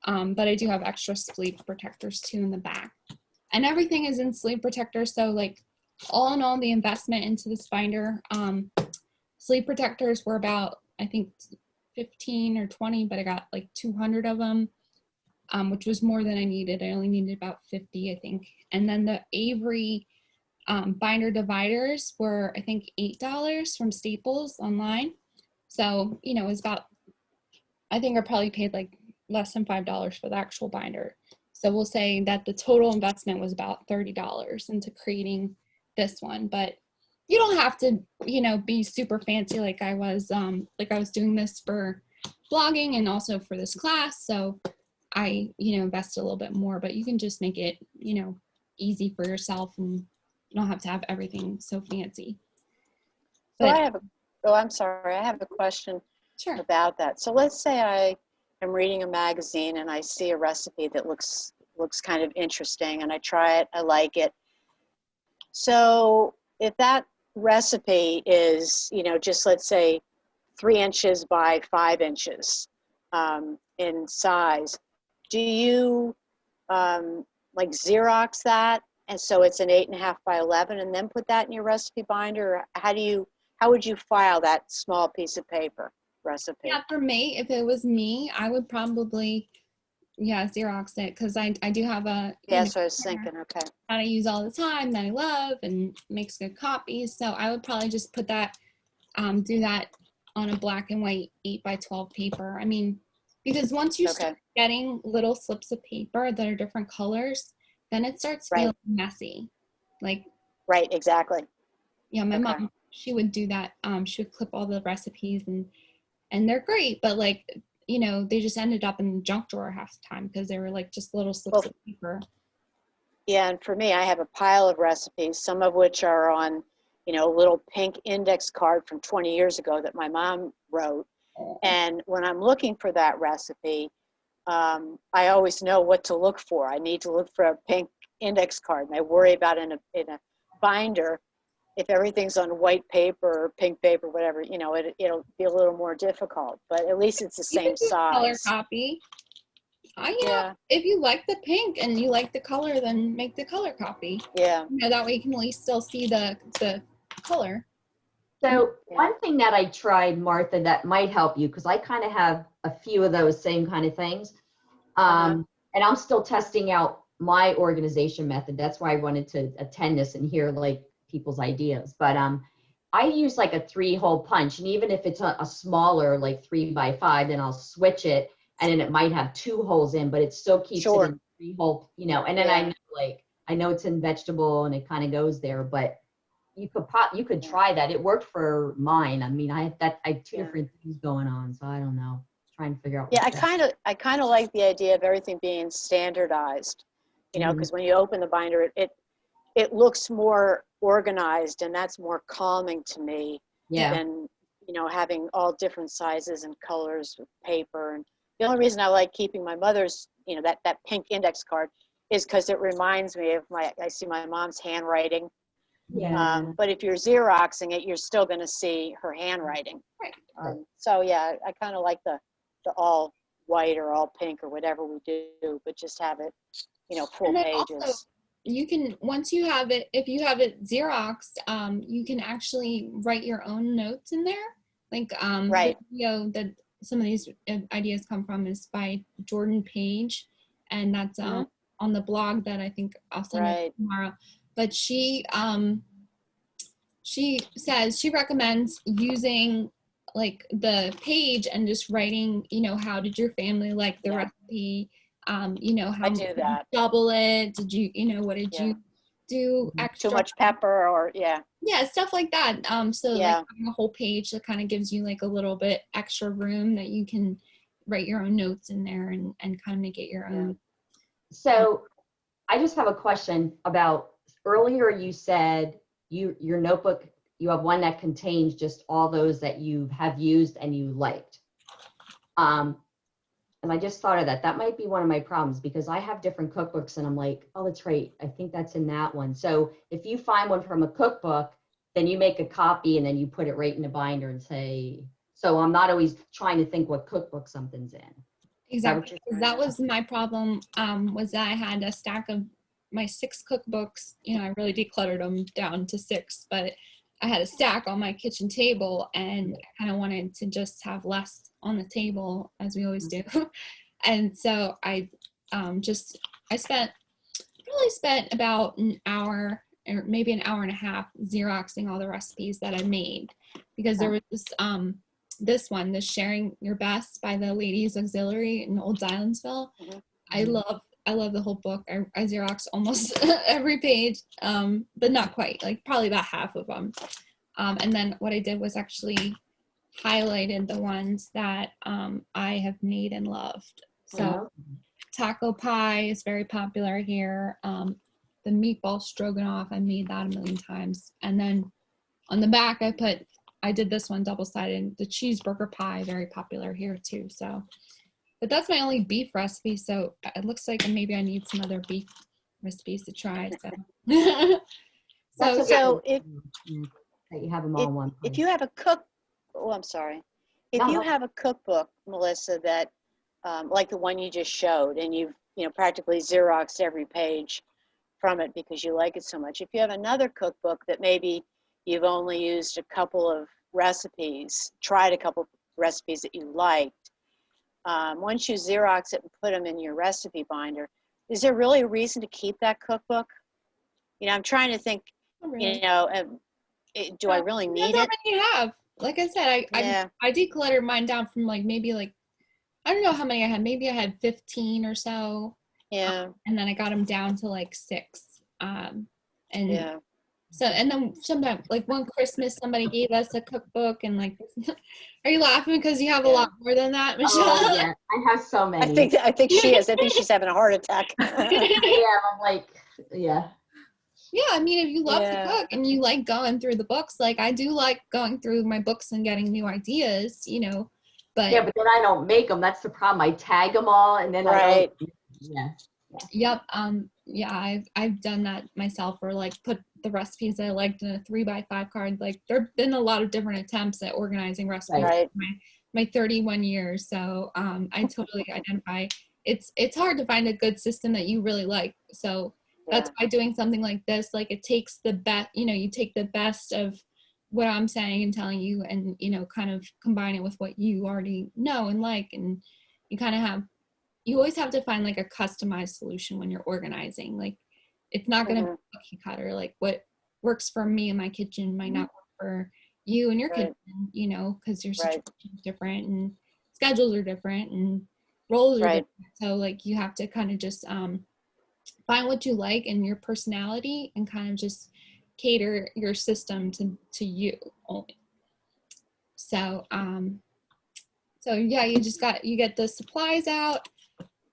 But I do have extra sleeve protectors too in the back. And everything is in sleeve protectors. So like all in all, the investment into this binder, sleeve protectors were about, I think 15 or 20, but I got like 200 of them, which was more than I needed. I only needed about 50, I think. And then the Avery binder dividers were, I think, $8 from Staples online. So, it was about, I think I probably paid like less than $5 for the actual binder. So we'll say that the total investment was about $30 into creating this one. But you don't have to, be super fancy like I was doing this for blogging and also for this class. So I, invested a little bit more, but you can just make it, easy for yourself, and you don't have to have everything so fancy. But, I'm sorry. I have a question about that. So let's say I am reading a magazine and I see a recipe that looks kind of interesting, and I try it, I like it. So if that recipe is, just let's say 3 inches by 5 inches in size, do you like Xerox that, and so it's an 8.5 by 11, and then put that in your recipe binder? Or how would you file that small piece of paper recipe? Yeah, for me, if it was me, I would probably, Xerox it, because I do have a So I was thinking, okay, that I use all the time, that I love and makes good copies. So I would probably just put that, do that on a black and white 8 by 12 paper. I mean, because once you start getting little slips of paper that are different colors, then it starts feeling messy. Like, right, exactly. Yeah, my mom, she would do that. She would clip all the recipes, and they're great, but like, they just ended up in the junk drawer half the time because they were like just little slips of paper. Yeah, and for me, I have a pile of recipes, some of which are on, a little pink index card from 20 years ago that my mom wrote. And when I'm looking for that recipe, I always know what to look for. I need to look for a pink index card, and I worry about in a binder, if everything's on white paper or pink paper, whatever, it'll be a little more difficult. But at least it's the You can same do a color size. copy. Yeah. If you like the pink and you like the color, then make the color copy. Yeah. That way you can at least still see the color. So Yeah. one thing that I tried, Martha, that might help you, because I kind of have a few of those same kind of things. And I'm still testing out my organization method. That's why I wanted to attend this and hear like people's ideas. But I use like a 3-hole punch. And even if it's a smaller, like 3x5, then I'll switch it. And then it might have 2 holes in, but it still keeps it in 3-hole, and then I know it's in vegetable and it kind of goes there, but you could try that. It worked for mine. I mean, I had 2 different things going on, so I don't know. Trying to figure out. Yeah, I kind of like the idea of everything being standardized, because when you open the binder, it looks more organized, and that's more calming to me than having all different sizes and colors of paper. And the only reason I like keeping my mother's, that pink index card is because it reminds me of I see my mom's handwriting. Yeah. But if you're Xeroxing it, you're still going to see her handwriting. Right. So yeah, I kind of like the all white or all pink or whatever we do, but just have it, full And then pages. also, you can, once you have it, if you have it Xeroxed, you can actually write your own notes in there. Like Right. the video that some of these ideas come from is by Jordan Page, and that's on the blog that I think I'll send it tomorrow. But she says she recommends using like the page and just writing, how did your family like the recipe? How I do that. You double it? Did you, what did you do extra? Too much pepper or stuff like that. So like having a whole page that kind of gives you like a little bit extra room that you can write your own notes in there and kind of make it your own. So I just have a question about earlier you said your notebook, you have one that contains just all those that you have used and you liked. And I just thought of that might be one of my problems, because I have different cookbooks and I'm like, oh, that's right, I think that's in that one. So if you find one from a cookbook, then you make a copy and then you put it right in the binder and say, so I'm not always trying to think what cookbook something's in. Exactly. That was my problem, was that I had a stack of my 6 cookbooks. I really decluttered them down to 6, but I had a stack on my kitchen table, and I kind of wanted to just have less on the table, as we always do. And so I spent about an hour or maybe an hour and a half Xeroxing all the recipes that I made, because there was this one, the Sharing Your Best by the Ladies Auxiliary in Old Zionsville. I love the whole book. I Xeroxed almost every page, but not quite, like probably about half of them. And then what I did was actually highlighted the ones that I have made and loved. So taco pie is very popular here. The meatball stroganoff, I made that a million times. And then on the back, I did this one double-sided, the cheeseburger pie, very popular here too. So, but that's my only beef recipe. So it looks like maybe I need some other beef recipes to try. So if you have them all in one place. If you have a If you have a cookbook, Melissa, that like the one you just showed, and you've practically Xeroxed every page from it because you like it so much. If you have another cookbook that maybe you've only used a couple of recipes, tried a couple of recipes that you liked, once you Xerox it and put them in your recipe binder, is there really a reason to keep that cookbook? I'm trying to think, do I really need it? You have, like I said, I decluttered mine down from maybe I don't know how many I had. Maybe I had 15 or so. Yeah. And then I got them down to 6. So, and then sometimes, one Christmas, somebody gave us a cookbook, and are you laughing because you have a lot more than that, Michelle? Oh, yeah, I have so many. I think she is. I think she's having a heart attack. Yeah, I'm like, Yeah. Yeah, I mean, if you love to Yeah. cook and you like going through the books, like I do like going through my books and getting new ideas, but Yeah, but then I don't make them. That's the problem. I tag them all and then Right. Yeah. yep, yeah, I've done that myself, or like put the recipes that I liked in a 3x5 card. Like there've been a lot of different attempts at organizing recipes Right. my 31 years. So I totally identify. It's hard to find a good system that you really like. So that's why doing something like this, like it takes the best, you take the best of what I'm saying and telling you, and kind of combine it with what you already know and like, and you always have to find like a customized solution when you're organizing. Like it's not going to be cookie cutter. Like what works for me in my kitchen might not work for you and your Right. kitchen, because your Right. situation is different and schedules are different and roles are Right. different. So like you have to kind of just find what you like and your personality and kind of just cater your system to you only. So yeah, you get the supplies out.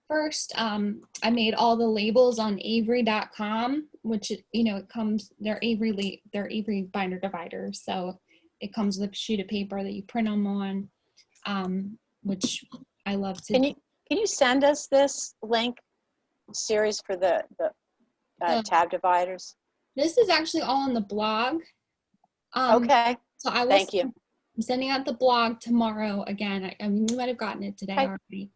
First, I made all the labels on Avery.com, which it comes. They're Avery binder dividers, so it comes with a sheet of paper that you print them on, which I love to. Can you send us this link series for the tab dividers? This is actually all on the blog. Okay. So I will. Thank you. I'm sending out the blog tomorrow again. I mean, you might have gotten it today Okay. already.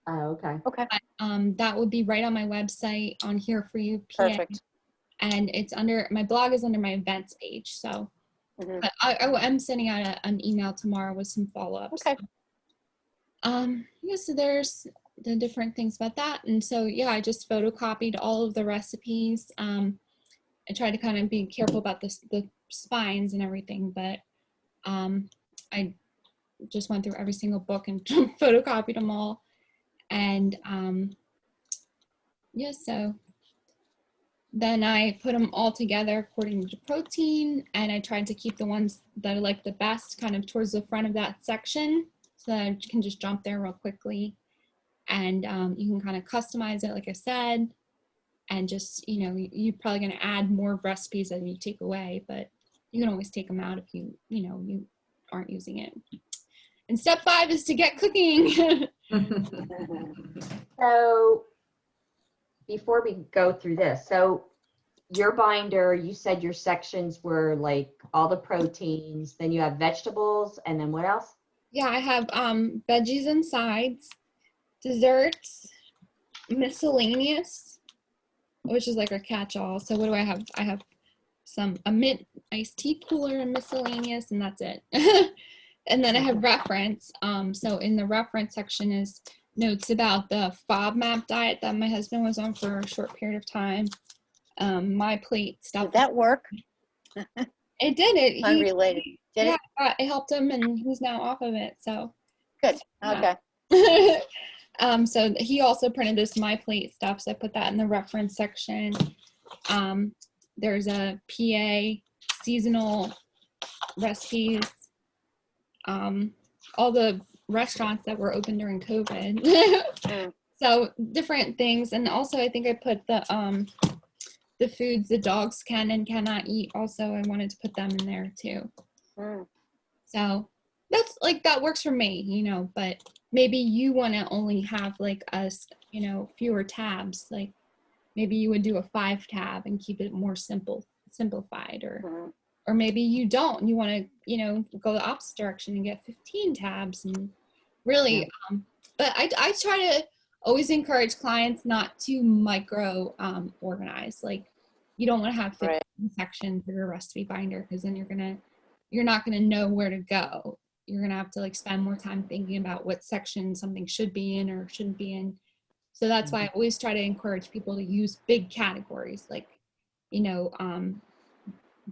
Oh, okay. Okay. But, that would be right on my website on Here For You PA. Perfect. And it's my blog is under my events page. So but I'm sending out an email tomorrow with some follow-ups. Okay. Yeah, so there's the different things about that. And so, yeah, I just photocopied all of the recipes. I tried to kind of be careful about the spines and everything, but I just went through every single book and photocopied them all. And yeah, so then I put them all together according to protein, and I tried to keep the ones that I like the best kind of towards the front of that section so that I can just jump there real quickly. And you can kind of customize it, like I said, and just, you're probably going to add more recipes that you take away, but you can always take them out if you aren't using it. And step 5 is to get cooking. So before we go through this, so your binder, you said your sections were like all the proteins, then you have vegetables, and then what else? Yeah, I have veggies and sides, desserts, miscellaneous, which is like a catch-all. So what do I have? I have a mint iced tea cooler and miscellaneous, and that's it. And then I have reference. So in the reference section is notes about the FODMAP diet that my husband was on for a short period of time. My plate stuff. Did that work? It did. Unrelated. Did it? It helped him, and he's now off of it. So Good. Okay. So he also printed this My Plate stuff, so I put that in the reference section. There's a PA seasonal recipes. All the restaurants that were open during COVID. So different things, and also I think I put the foods the dogs can and cannot eat. Also, I wanted to put them in there too. So that's like, that works for me, but maybe you want to only have like fewer tabs. Like maybe you would do a 5 tab and keep it more simplified, or maybe you don't. You want to, go the opposite direction and get 15 tabs and really. But I try to always encourage clients not to micro organize. Like you don't want to have 15 sections for your recipe binder, because then you're not gonna know where to go. You're gonna have to like spend more time thinking about what section something should be in or shouldn't be in. So that's why I always try to encourage people to use big categories. Like,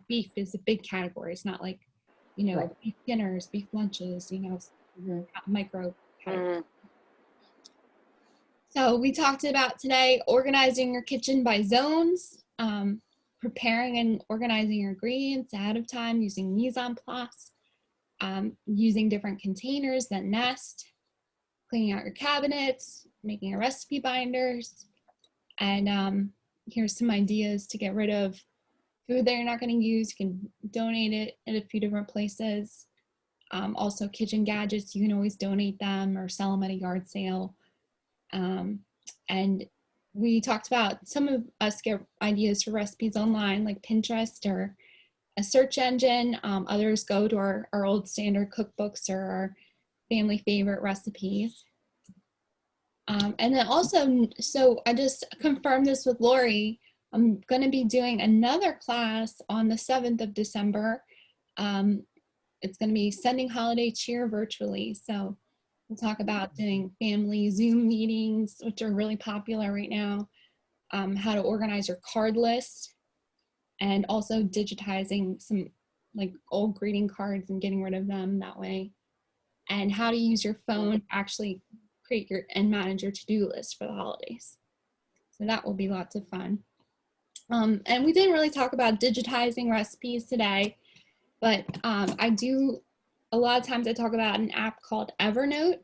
beef is a big category. It's not like, beef dinners, beef lunches, micro categories. So we talked about today organizing your kitchen by zones, preparing and organizing your ingredients ahead of time using mise en place, using different containers that nest, cleaning out your cabinets, making your recipe binders, and here's some ideas to get rid of food that you're not going to use. You can donate it at a few different places. Also kitchen gadgets, you can always donate them or sell them at a yard sale. And we talked about some of us get ideas for recipes online, like Pinterest or a search engine. Others go to our old standard cookbooks or our family favorite recipes. And then also, so I just confirmed this with Lori, I'm going to be doing another class on the 7th of December. It's going to be Sending Holiday Cheer virtually. So we'll talk about doing family Zoom meetings, which are really popular right now, how to organize your card list, and also digitizing some like old greeting cards and getting rid of them that way, and how to use your phone to actually create your and manage your to-do list for the holidays. So that will be lots of fun. And we didn't really talk about digitizing recipes today, but a lot of times I talk about an app called Evernote,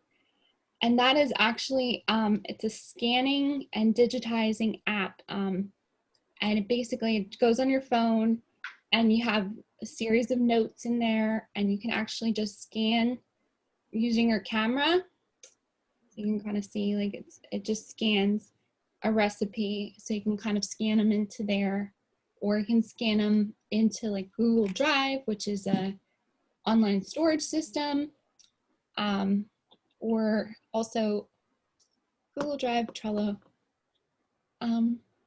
and that is actually, it's a scanning and digitizing app. And it goes on your phone, and you have a series of notes in there, and you can actually just scan using your camera. You can kind of see, like, it just scans a recipe, so you can kind of scan them into there, or you can scan them into like Google Drive, which is a online storage system, or also Google Drive, Trello.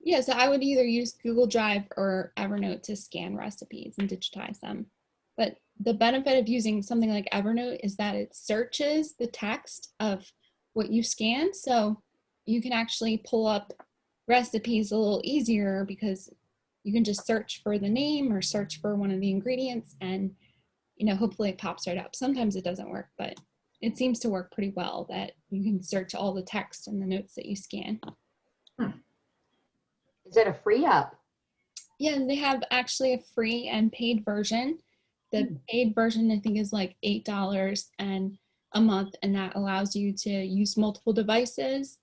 Yeah, so I would either use Google Drive or Evernote to scan recipes and digitize them. But the benefit of using something like Evernote is that it searches the text of what you scan, so you can actually pull up recipes a little easier because you can just search for the name or search for one of the ingredients, and hopefully it pops right up. Sometimes it doesn't work, but it seems to work pretty well that you can search all the text and the notes that you scan. Is it a free app? Yeah, they have actually a free and paid version. The paid version, I think, is like $8 a month, and that allows you to use multiple devices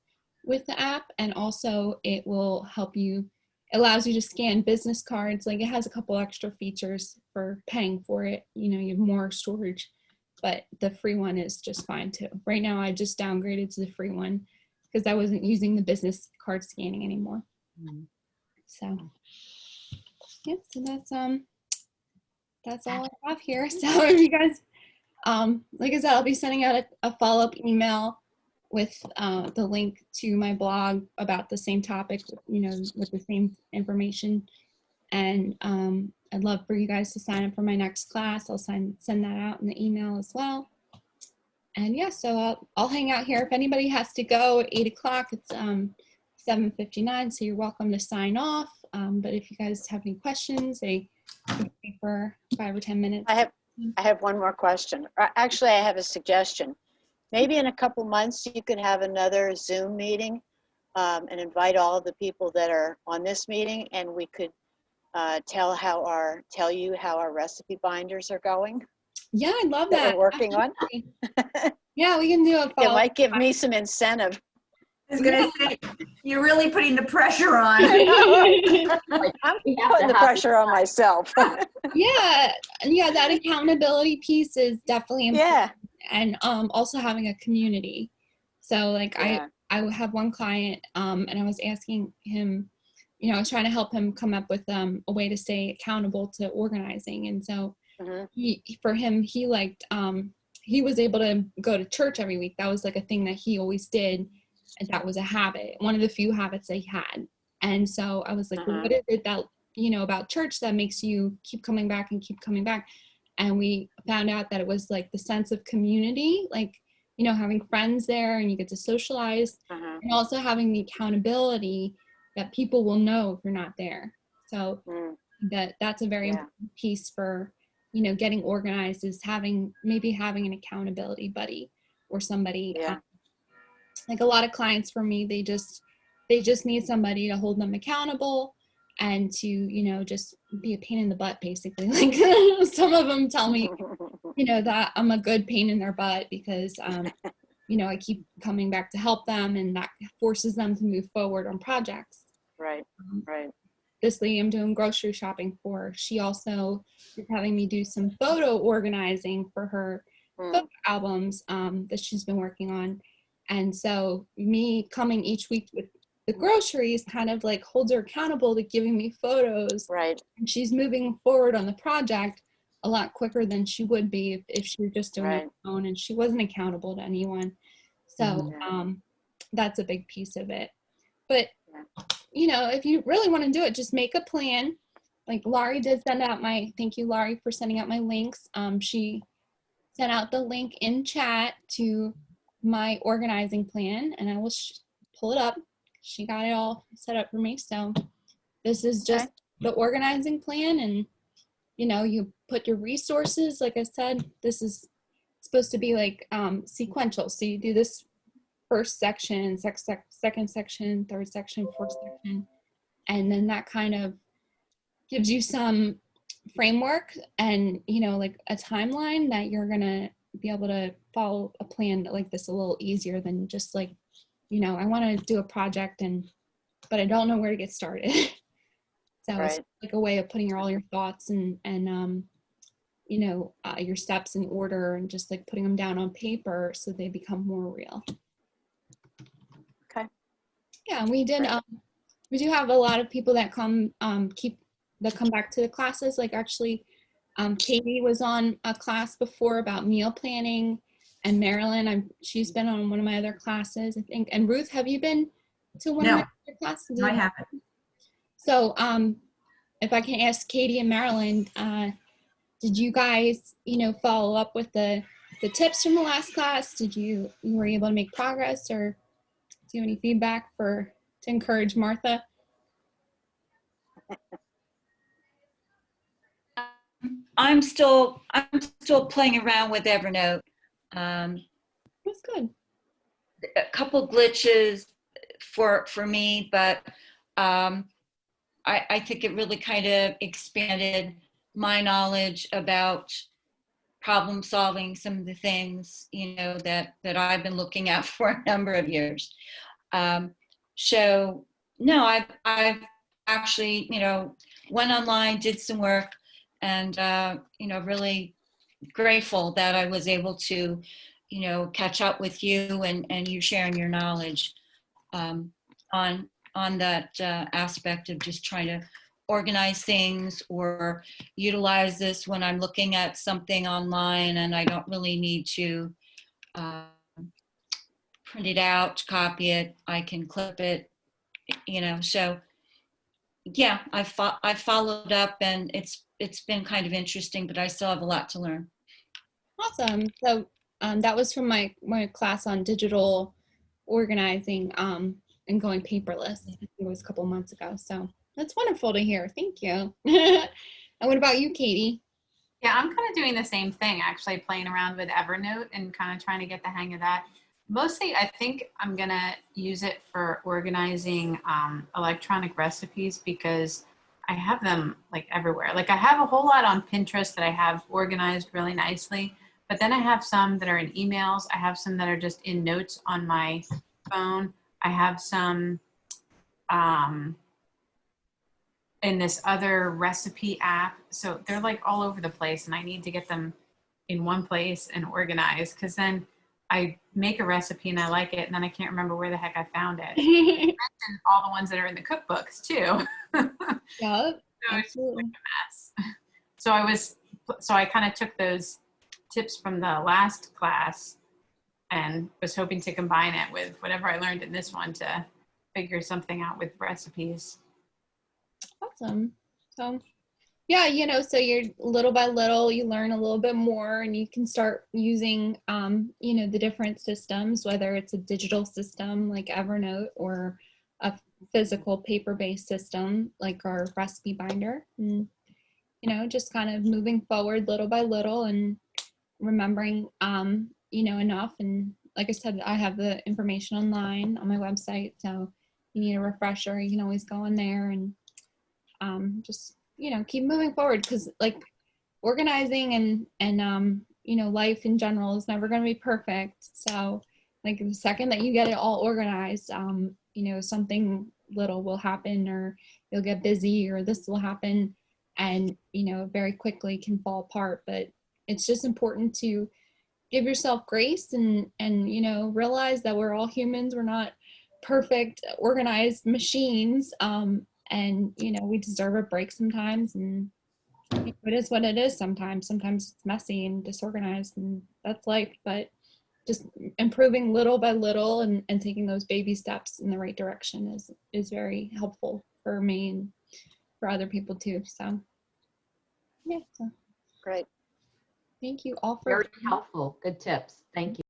with the app, and also it will help you, it allows you to scan business cards. Like, it has a couple extra features for paying for it. You have more storage, but the free one is just fine too. Right now, I just downgraded to the free one because I wasn't using the business card scanning anymore. So, yeah, so that's all I have here. So if you guys, like I said, I'll be sending out a follow-up email with the link to my blog about the same topic, with the same information. And I'd love for you guys to sign up for my next class. I'll send that out in the email as well. And yeah, so I'll hang out here. If anybody has to go at 8 o'clock, it's 7:59, so you're welcome to sign off. But if you guys have any questions, they can stay for 5 or 10 minutes. I have one more question. Actually, I have a suggestion. Maybe in a couple months, you could have another Zoom meeting and invite all of the people that are on this meeting, and we could tell you how our recipe binders are going. Yeah, I love that. We're working on. Yeah, we can do a follow-up. It might give me some incentive. I was going to say, you're really putting the pressure on. I'm putting the pressure on myself. Yeah, that accountability piece is definitely important. Yeah. And also having a community. So like I have one client, and I was asking him, I was trying to help him come up with a way to stay accountable to organizing. And so for him, he liked, he was able to go to church every week. That was like a thing that he always did. And that was a habit, one of the few habits that he had. And so I was like, well, what is it that, about church that makes you keep coming back and keep coming back? And we found out that it was like the sense of community, like, having friends there and you get to socialize, and also having the accountability that people will know if you're not there. So that's a very important piece for, getting organized, is maybe having an accountability buddy or somebody. Like a lot of clients for me, they just need somebody to hold them accountable and to, just be a pain in the butt, basically. Like some of them tell me, that I'm a good pain in their butt because, I keep coming back to help them, and that forces them to move forward on projects. Right. um, Right. this lady I'm doing grocery shopping for, she also is having me do some photo organizing for her photo albums that she's been working on. And so me coming each week with the groceries kind of like holds her accountable to giving me photos. Right. And she's moving forward on the project a lot quicker than she would be if she were just doing it on her own and she wasn't accountable to anyone. So that's a big piece of it. But you know, if you really want to do it, just make a plan. Like Laurie did send out thank you, Laurie, for sending out my links. She sent out the link in chat to my organizing plan, and I will pull it up. She got it all set up for me. So this is just the organizing plan, and you know, you put your resources. Like I said, this is supposed to be like sequential. So you do this first section, second section, third section, fourth section, and then that kind of gives you some framework and, you know, like a timeline that you're gonna be able to follow a plan like this a little easier than just like, you know, I want to do a project but I don't know where to get started. So it's like a way of putting all your thoughts and you know, your steps in order and just like putting them down on paper so they become more real. Okay. Yeah, we did. We do have a lot of people that come come back to the classes. Like actually, Katie was on a class before about meal planning, and Marilyn, she's been on one of my other classes, I think. And Ruth, have you been to one of my other classes? No, I haven't. So, if I can ask Katie and Marilyn, did you guys, you know, follow up with the tips from the last class? You were able to make progress, or do you have any feedback to encourage Martha? I'm still playing around with Evernote. That's good. A couple glitches for me, but I think it really kind of expanded my knowledge about problem solving, some of the things, you know, that I've been looking at for a number of years. So no, I've actually, you know, went online, did some work, and you know, really grateful that I was able to, you know, catch up with you and you sharing your knowledge on that aspect of just trying to organize things or utilize this when I'm looking at something online and I don't really need to print it out, copy it, I can clip it, you know. So yeah, I followed up, and it's been kind of interesting, but I still have a lot to learn. Awesome. So that was from my class on digital organizing and going paperless. I think it was a couple months ago. So that's wonderful to hear. Thank you. And what about you, Katie? Yeah, I'm kind of doing the same thing, actually playing around with Evernote and kind of trying to get the hang of that. Mostly, I think I'm going to use it for organizing electronic recipes because I have them like everywhere. Like I have a whole lot on Pinterest that I have organized really nicely, but then I have some that are in emails. I have some that are just in notes on my phone. I have some in this other recipe app. So they're like all over the place, and I need to get them in one place and organized, because then I make a recipe and I like it, and then I can't remember where the heck I found it. And all the ones that are in the cookbooks too. Yeah, so it's like a mess. So I kind of took those tips from the last class and was hoping to combine it with whatever I learned in this one to figure something out with recipes. Awesome. So yeah, you know, so you're little by little, you learn a little bit more, and you can start using, you know, the different systems, whether it's a digital system like Evernote or a physical paper-based system like our recipe binder. And, you know, just kind of moving forward little by little and remembering, you know, enough. And like I said, I have the information online on my website. So you need a refresher, you can always go in there and just, you know, keep moving forward, because like organizing and you know, life in general is never going to be perfect. So like the second that you get it all organized, you know, something little will happen, or you'll get busy, or this will happen, and very quickly can fall apart. But it's just important to give yourself grace and realize that we're all humans. We're not perfect organized machines, and we deserve a break sometimes, and it is what it is. Sometimes it's messy and disorganized, and that's life. But just improving little by little and taking those baby steps in the right direction is very helpful for me and for other people too. So yeah, so Great. thank you all for Very helpful. Good tips. Thank you.